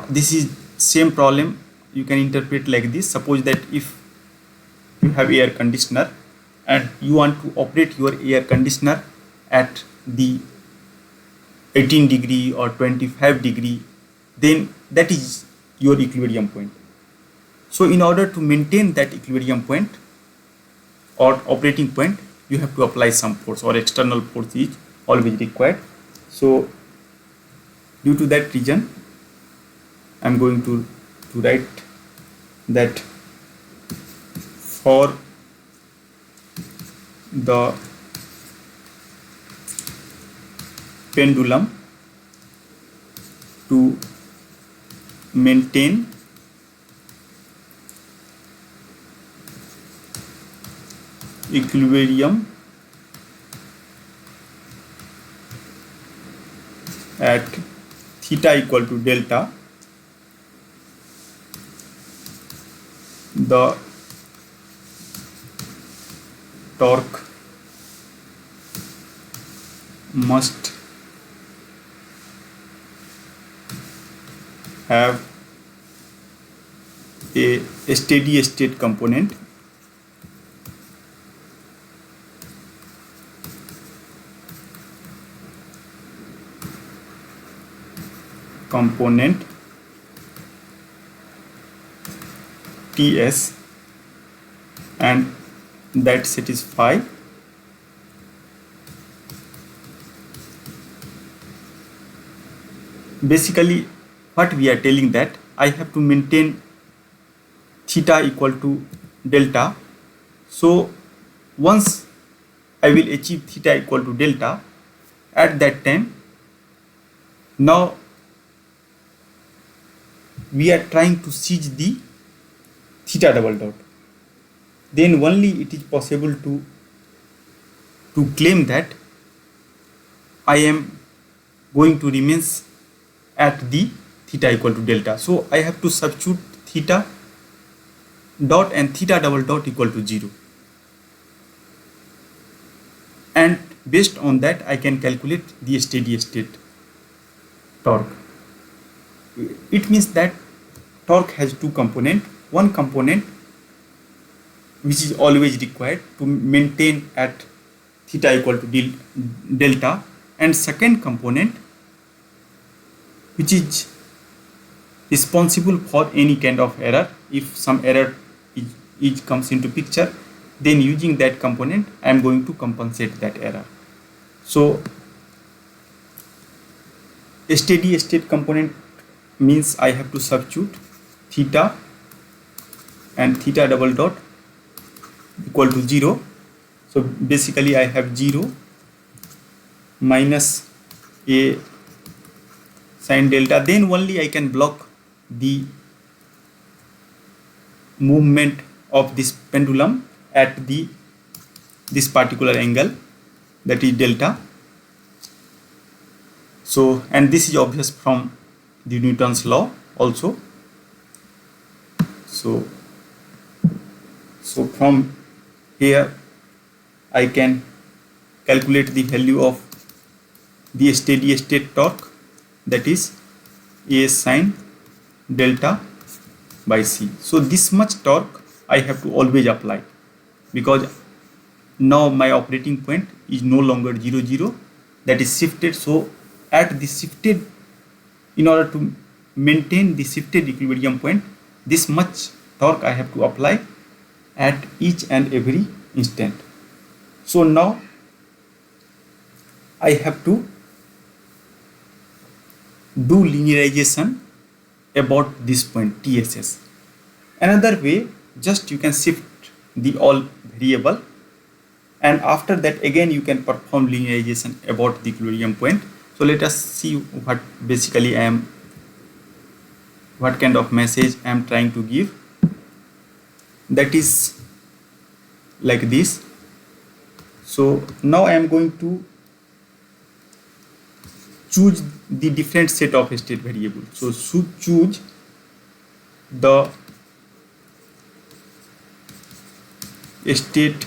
this is same problem, you can interpret like this. Suppose that if you have air conditioner and you want to operate your air conditioner at the 18 degree or 25 degree, then that is your equilibrium point. So in order to maintain that equilibrium point or operating point, you have to apply some force, or external force is always required. So due to that reason, I am going to write that for the pendulum to maintain equilibrium at theta equal to delta, the torque must have a steady state component Ts, and that satisfy basically what we are telling, that I have to maintain theta equal to delta. So once I will achieve theta equal to delta, at that time, now we are trying to seize the theta double dot, then only it is possible to claim that I am going to remain at the theta equal to delta. So I have to substitute theta dot and theta double dot equal to 0, and based on that I can calculate the steady state torque. It means that torque has two components. One component which is always required to maintain at theta equal to delta, and second component which is responsible for any kind of error. If some error is comes into picture, then using that component I am going to compensate that error. So a steady state component means I have to substitute theta and theta double dot equal to 0. So basically I have 0 minus a sin delta, then only I can block the movement of this pendulum at this particular angle, that is delta. So, and this is obvious from the Newton's law also. So from here I can calculate the value of the steady state torque, that is A sin delta by C. So this much torque I have to always apply, because now my operating point is no longer 0 0, that is shifted. So at the shifted, in order to maintain the shifted equilibrium point, this much torque I have to apply at each and every instant. So now I have to do linearization about this point TSS. Another way, just you can shift the all variable, and after that again you can perform linearization about the equilibrium point. So let us see what basically what kind of message I am trying to give. That is like this. So now I am going to choose the different set of state variables. So should choose the state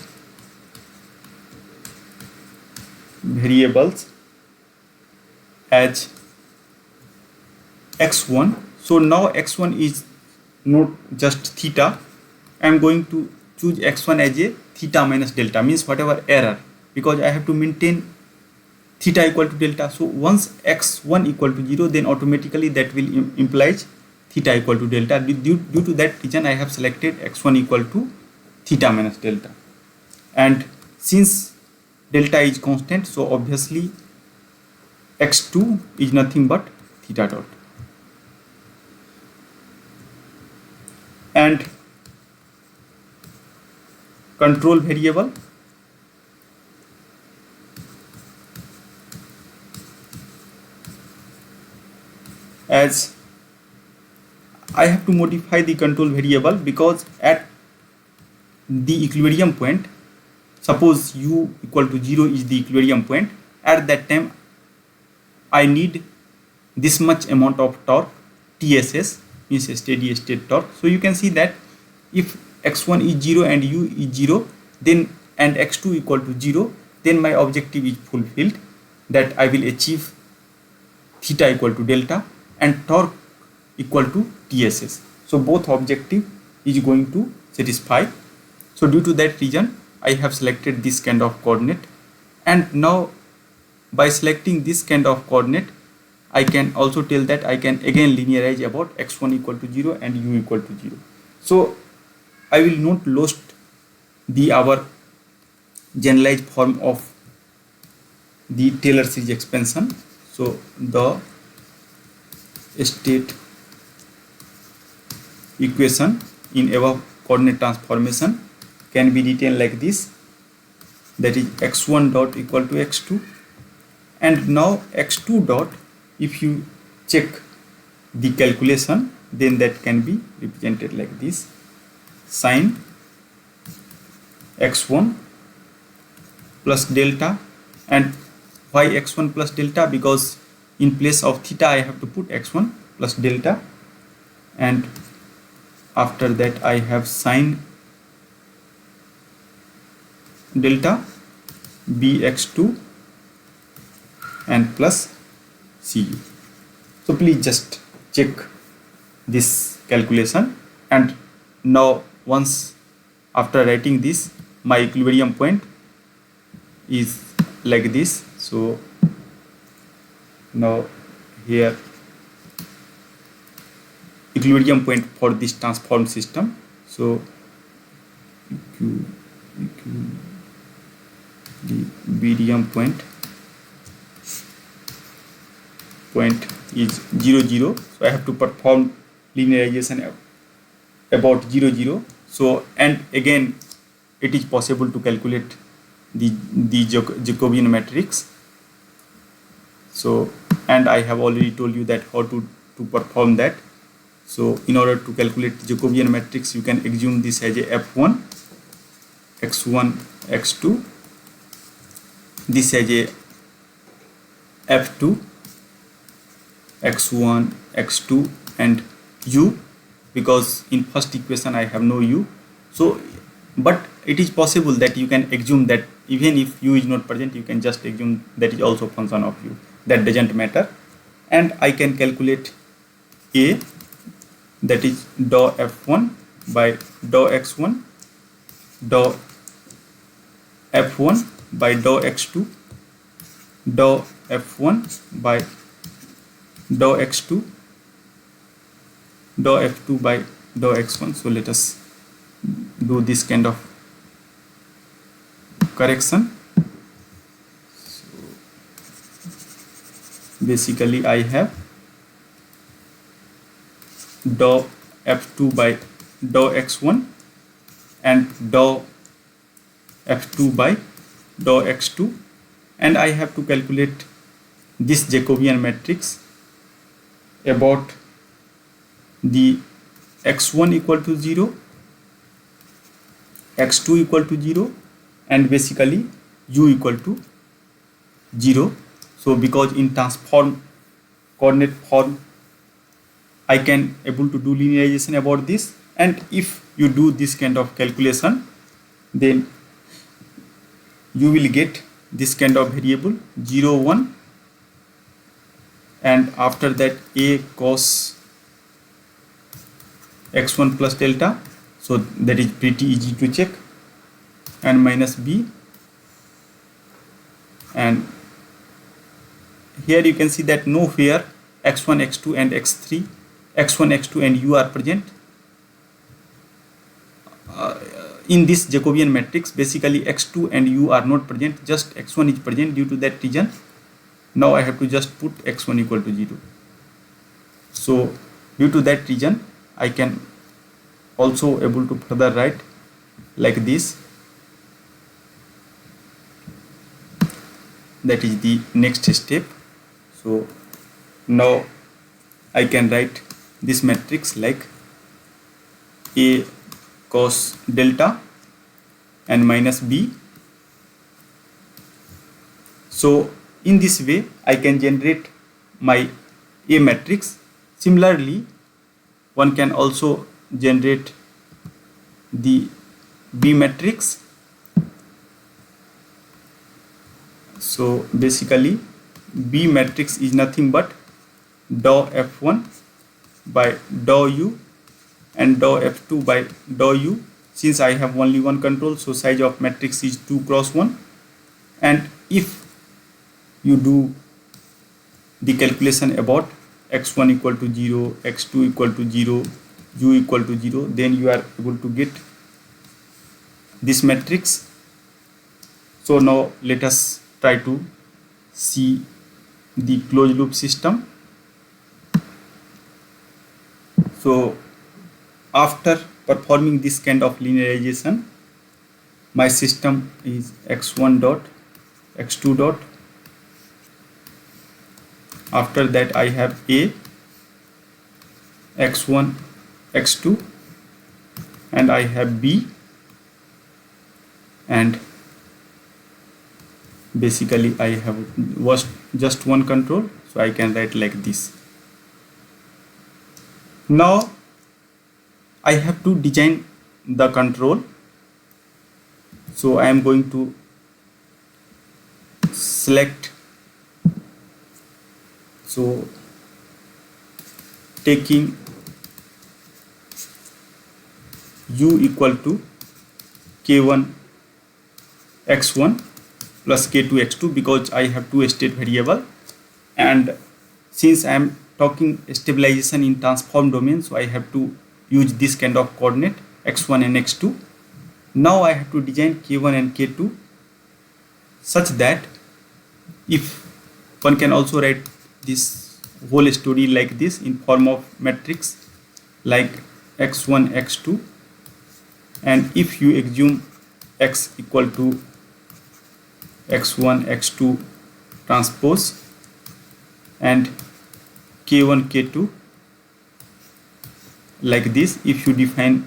variables as x1. So now x1 is not just theta. I am going to choose x1 as a theta minus delta, means whatever error, because I have to maintain theta equal to delta. So once x1 equal to 0, then automatically that will implies theta equal to delta. Due to that reason, I have selected x1 equal to theta minus delta. And since delta is constant, so obviously x2 is nothing but theta dot. And control variable as I have to modify the control variable, because at the equilibrium point, suppose u equal to 0 is the equilibrium point, at that time I need this much amount of torque, TSS, means steady state torque. So you can see that if x1 is 0 and u is 0, then and x2 equal to 0, then my objective is fulfilled, that I will achieve theta equal to delta and torque equal to TSS. So both objective is going to satisfy. So due to that reason, I have selected this kind of coordinate. And now by selecting this kind of coordinate, I can also tell that I can again linearize about x1 equal to 0 and u equal to 0. So I will not lose our generalized form of the Taylor series expansion. So the state equation in above coordinate transformation can be written like this, that is x1 dot equal to x2, and now x2 dot, if you check the calculation, then that can be represented like this, sine x1 plus delta. And why x1 plus delta? Because in place of theta I have to put x1 plus delta, and after that I have sine delta bx2 and plus cu. So please just check this calculation. And now once after writing this, my equilibrium point is like this. So now here equilibrium point for this transformed system. So equilibrium point is 0 0. So I have to perform linearization about 0 0. So and again it is possible to calculate the Jacobian matrix. So and I have already told you that how to perform that. So in order to calculate Jacobian matrix, you can assume this as a f1 x1 x2, this as a f2 x1 x2 and u, because in first equation I have no u. So but it is possible that you can assume that even if u is not present, you can just assume that is also function of u. That doesn't matter. And I can calculate a, that is dou f1 by dou x1, dou f1 by dou x2, dou f1 by dou x2, dou f2 by dou x1. So let us do this kind of correction. So basically I have dou f2 by dou x1 and dou f2 by dou x2, and I have to calculate this Jacobian matrix about the x1 equal to 0, x2 equal to 0, and basically u equal to 0. So because in transform coordinate form, I can able to do linearization about this. And if you do this kind of calculation, then you will get this kind of variable 0 1, and after that a cos x1 plus delta, so that is pretty easy to check, and minus b, and here you can see that nowhere x1 x2 and x3, x1 x2 and u are present in this Jacobian matrix. Basically x2 and u are not present, just x1 is present. Due to that reason, now I have to just put x1 equal to 0. So due to that reason, I can also able to further write like this. That is the next step. So now I can write this matrix like a cos delta and minus b. So in this way I can generate my A matrix. Similarly, one can also generate the B matrix. So basically B matrix is nothing but dou f1 by dou u and dou f2 by dou u. Since I have only one control, so size of matrix is 2 cross 1. And if you do the calculation about x1 equal to 0, x2 equal to 0, u equal to 0, then you are able to get this matrix. So now let us try to see the closed loop system. So after performing this kind of linearization, my system is x1 dot, x2 dot. After that I have A, x1, x2, and I have B, and basically I have just one control, so I can write like this. Now I have to design the control, so I am going to select, so taking u equal to k1 x1 plus k2 x2, because I have two state variable, and since I am talking stabilization in transform domain, so I have to use this kind of coordinate x1 and x2. Now I have to design k1 and k2 such that if one can also write this whole story like this in form of matrix like x1 x2, and if you assume x equal to x1 x2 transpose and k1 k2 like this, if you define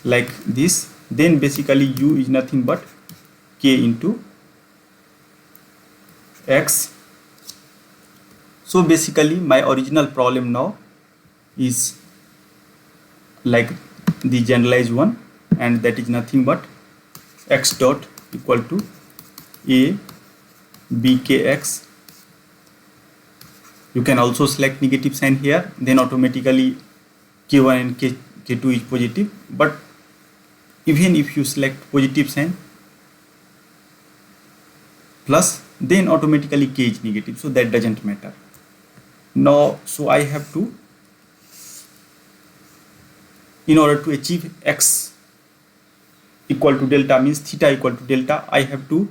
like this, then basically u is nothing but k into x. So basically my original problem now is like the generalized one, and that is nothing but x dot equal to a bkx. You can also select negative sign here, then automatically k1 and k2 is positive, but even if you select positive sign plus, then automatically k is negative, so that doesn't matter. Now so I have to, in order to achieve x equal to delta, means theta equal to delta, I have to,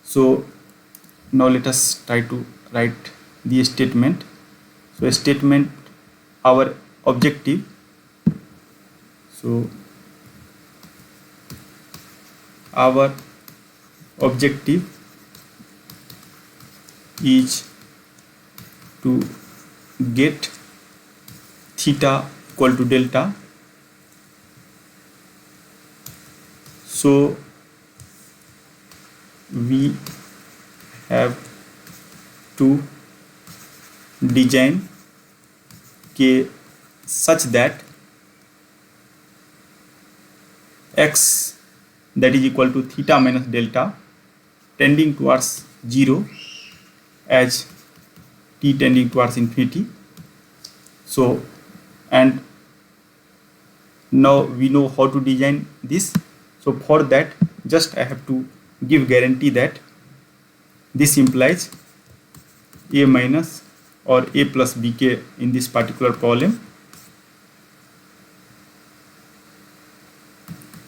so now let us try to write the statement. So statement, our objective, so our objective is to get theta equal to delta. So we have to design k such that x that is equal to theta minus delta tending towards 0 as t tending towards infinity. So, and now we know how to design this. So for that, just I have to give guarantee that this implies a minus or a plus bk in this particular problem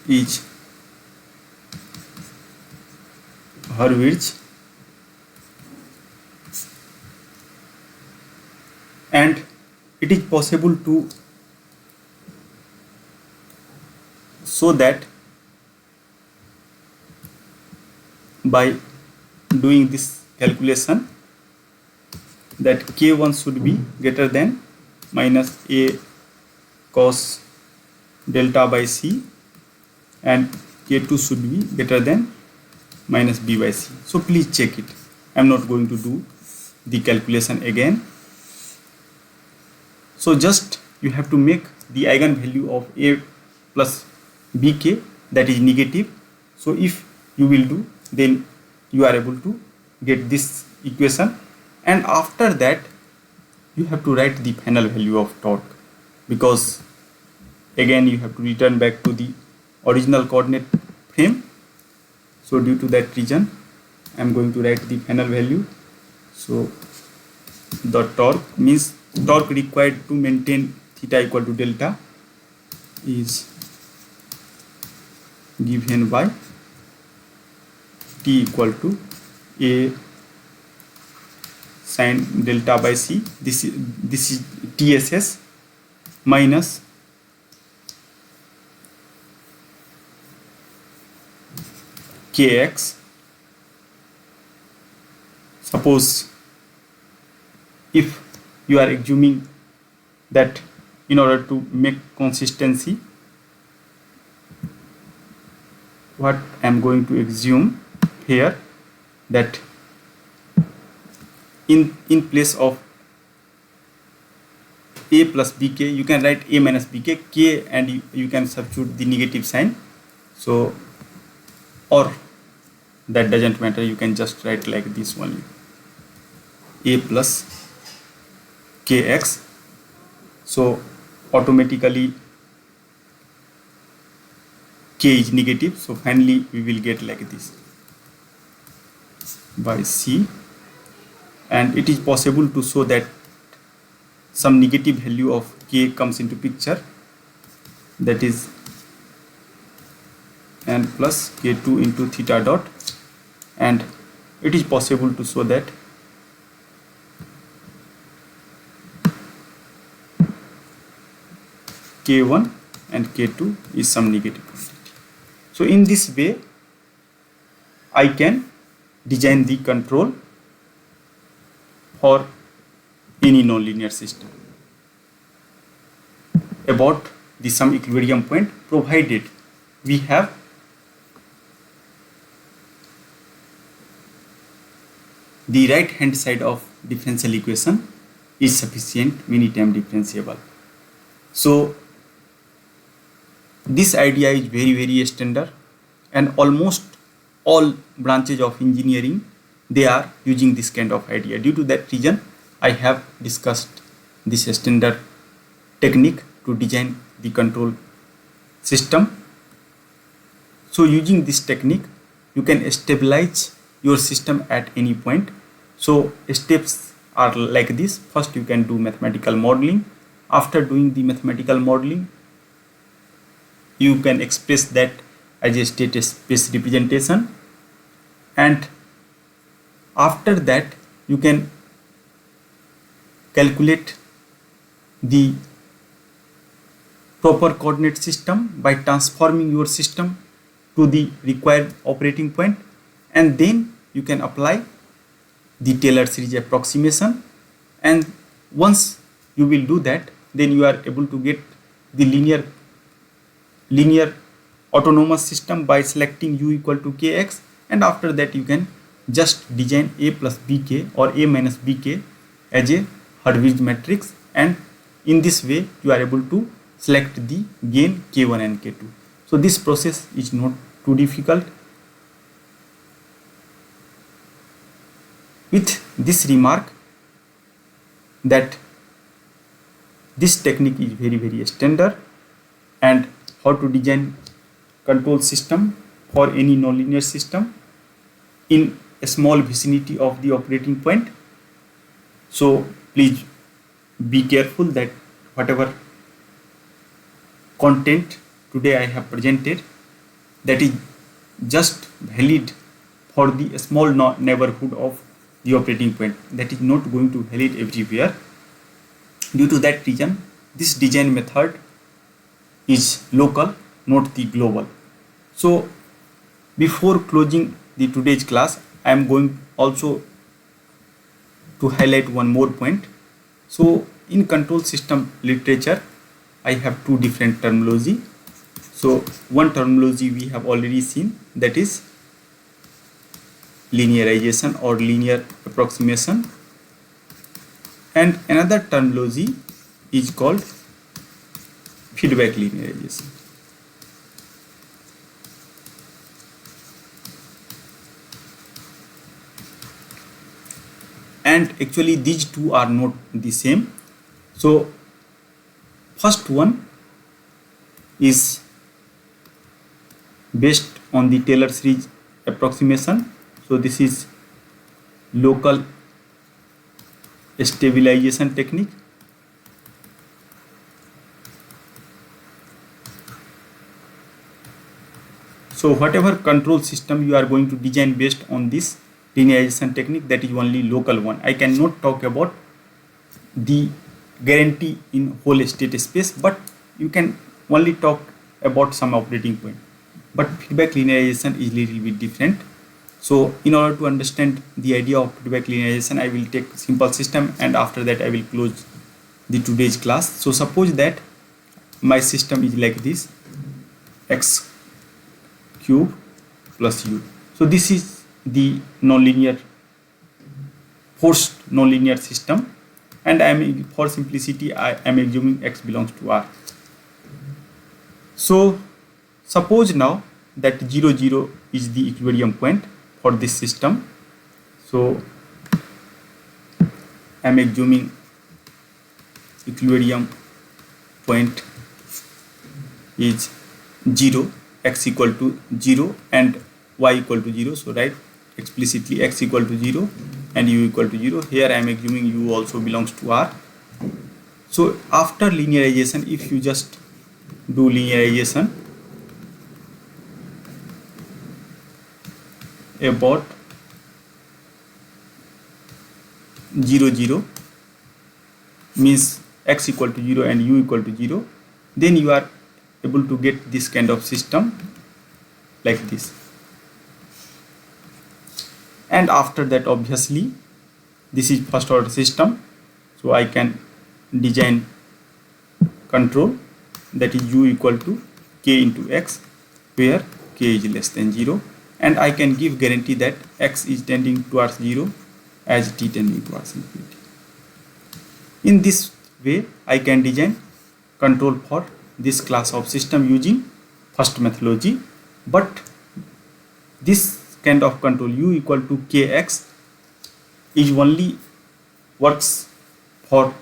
is Hurwitz, and it is possible to show that by doing this calculation that k1 should be greater than minus a cos delta by c and k2 should be greater than minus b by c. So please check it. I am not going to do the calculation again. So just you have to make the eigenvalue of a plus bk that is negative. So if you will do, then you are able to get this equation, and after that you have to write the final value of torque, because again you have to return back to the original coordinate frame. So due to that reason I am going to write the final value. So the torque means torque required to maintain theta equal to delta is given by T equal to a sin delta by c. This is TSS minus kx. Suppose if you are assuming that in order to make consistency, what I am going to assume here, that in place of a plus bk you can write a minus bk k, and you can substitute the negative sign. So, or that doesn't matter, you can just write like this only, a plus kx. So automatically k is negative, so finally we will get like this by c, and it is possible to show that some negative value of k comes into picture, that is n plus k2 into theta dot, and it is possible to show that k1 and k2 is some negative quantity. So in this way I can design the control for any nonlinear system about the some equilibrium point, provided we have the right hand side of differential equation is sufficient many time differentiable. So this idea is very standard, and almost all branches of engineering they are using this kind of idea. Due to that reason I have discussed this standard technique to design the control system. So using this technique you can stabilize your system at any point. So steps are like this. First you can do mathematical modeling. After doing the mathematical modeling, you can express that as a state space representation, and after that you can calculate the proper coordinate system by transforming your system to the required operating point, and then you can apply the Taylor series approximation, and once you will do that, then you are able to get the linear autonomous system by selecting u equal to kx, and after that you can just design a plus bk or a minus bk as a Hurwitz matrix, and in this way you are able to select the gain K1 and K2. So this process is not too difficult. With this remark that this technique is very standard, and how to design control system for any nonlinear system in a small vicinity of the operating point. So please be careful that whatever content today I have presented, that is just valid for the small neighborhood of the operating point, that is not going to valid everywhere. Due to that reason, this design method is local, not the global. So before closing the today's class, I am going also to highlight one more point. So in control system literature, I have two different terminology. So one terminology we have already seen, that is linearization or linear approximation, and another terminology is called feedback linearization. And actually these two are not the same. So first one is based on the Taylor series approximation. So this is local stabilization technique. So whatever control system you are going to design based on this linearization technique, that is only local one. I cannot talk about the guarantee in whole state space, but you can only talk about some operating point. But feedback linearization is little bit different. So in order to understand the idea of feedback linearization, I will take simple system, and after that I will close the today's class. So suppose that my system is like this, x cube plus u. So this is the nonlinear, forced nonlinear system, and I am, for simplicity, I am assuming x belongs to R. So suppose now that 0 0 is the equilibrium point for this system. So I am assuming equilibrium point is 0, x equal to 0 and y equal to 0. So write explicitly x equal to 0 and u equal to 0. Here I am assuming u also belongs to R. So after linearization, if you just do linearization about 0 0 means x equal to 0 and u equal to 0, then you are able to get this kind of system like this. And after that, obviously this is first order system, so I can design control, that is u equal to k into x, where k is less than 0, and I can give guarantee that x is tending towards 0 as t tending towards infinity. In this way I can design control for this class of system using first methodology. But this kind of control u equal to kx is only works for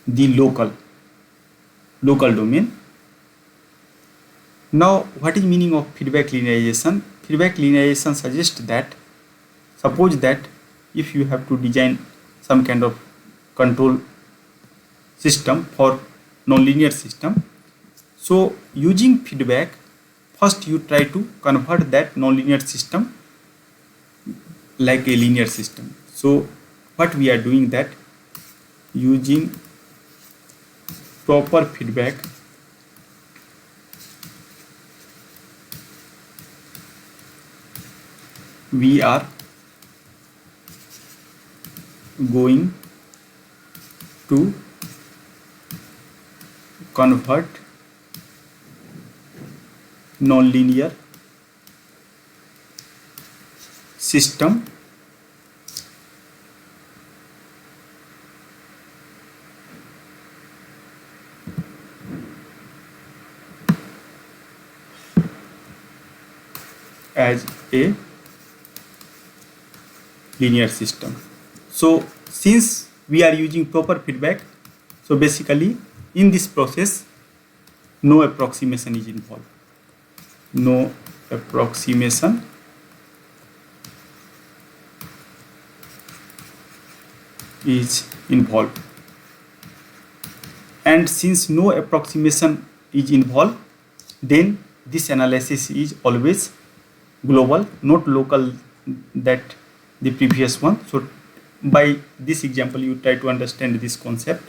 the local domain. Now what is meaning of feedback linearization? Feedback linearization suggests that, suppose that if you have to design some kind of control system for nonlinear system, so using feedback, first you try to convert that nonlinear system like a linear system. So what we are doing, that using proper feedback, we are going to convert nonlinear system as a linear system. So since we are using proper feedback, so basically in this process no approximation is involved. No approximation is involved. And since no approximation is involved, then this analysis is always global, not local, that the previous one. So by this example you try to understand this concept.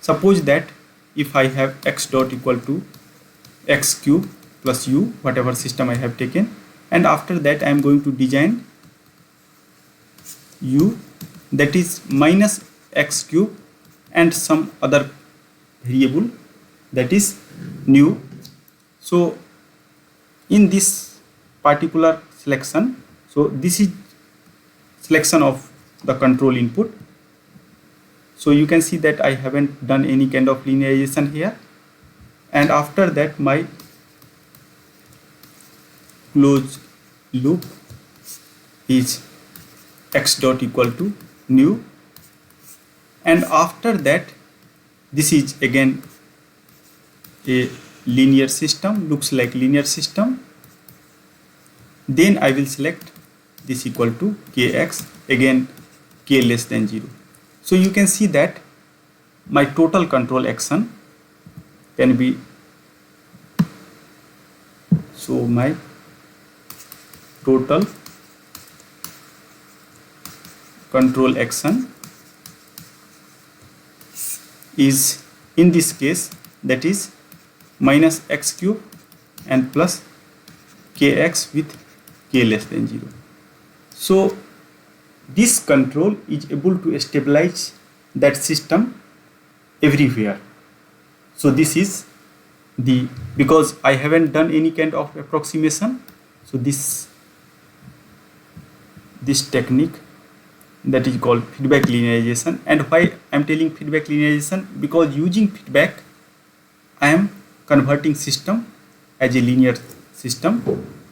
Suppose that if I have x dot equal to x cube plus u, whatever system I have taken, and after that I am going to design u that is minus x cube and some other variable that is nu. So in this particular selection, so this is selection of the control input. So you can see that I haven't done any kind of linearization here, and after that my closed loop is x dot equal to nu, and after that this is again a linear system, looks like linear system. Then I will select this equal to kx, again k less than 0. So you can see that my total control action can be, so my total control action is in this case that is minus x cube and plus kx with k less than 0. So this control is able to stabilize that system everywhere. So this is the, because I haven't done any kind of approximation, so this technique that is called feedback linearization. And why I am telling feedback linearization? Because using feedback I am converting system as a linear system.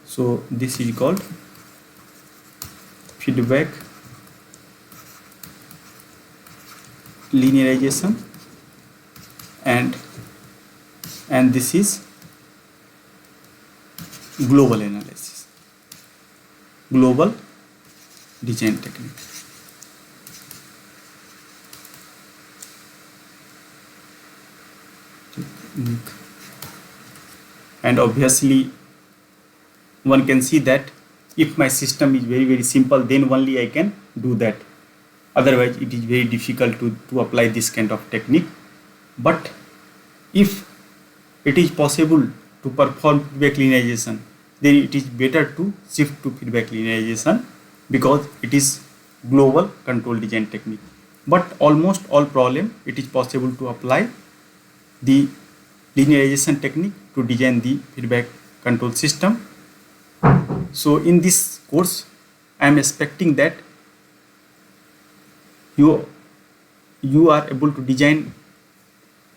So this is called feedback linearization, and this is global analysis, global design technique. And obviously one can see that if my system is very simple, then only I can do that. Otherwise it is very difficult to apply this kind of technique. But if it is possible to perform feedback linearization, then it is better to shift to feedback linearization, because it is global control design technique. But almost all problem it is possible to apply the linearization technique to design the feedback control system. So in this course I am expecting that you are able to design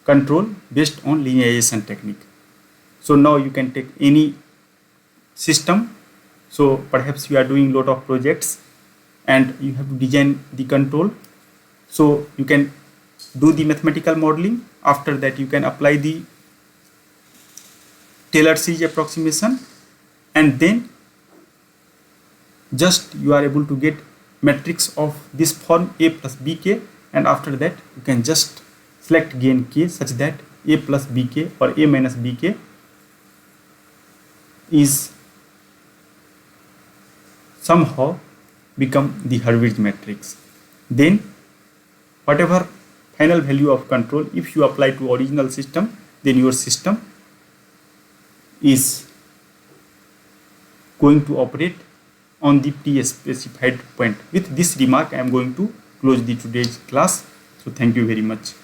control based on linearization technique. So now you can take any system. So perhaps you are doing lot of projects and you have to design the control. So you can do the mathematical modeling. After that you can apply the Taylor series approximation, and then just you are able to get matrix of this form A plus BK, and after that you can just select gain K such that A plus BK or A minus BK is somehow become the Hurwitz matrix. Then whatever final value of control, if you apply to original system, then your system is going to operate on the pre-specified point. With this remark I am going to close the today's class. So thank you very much.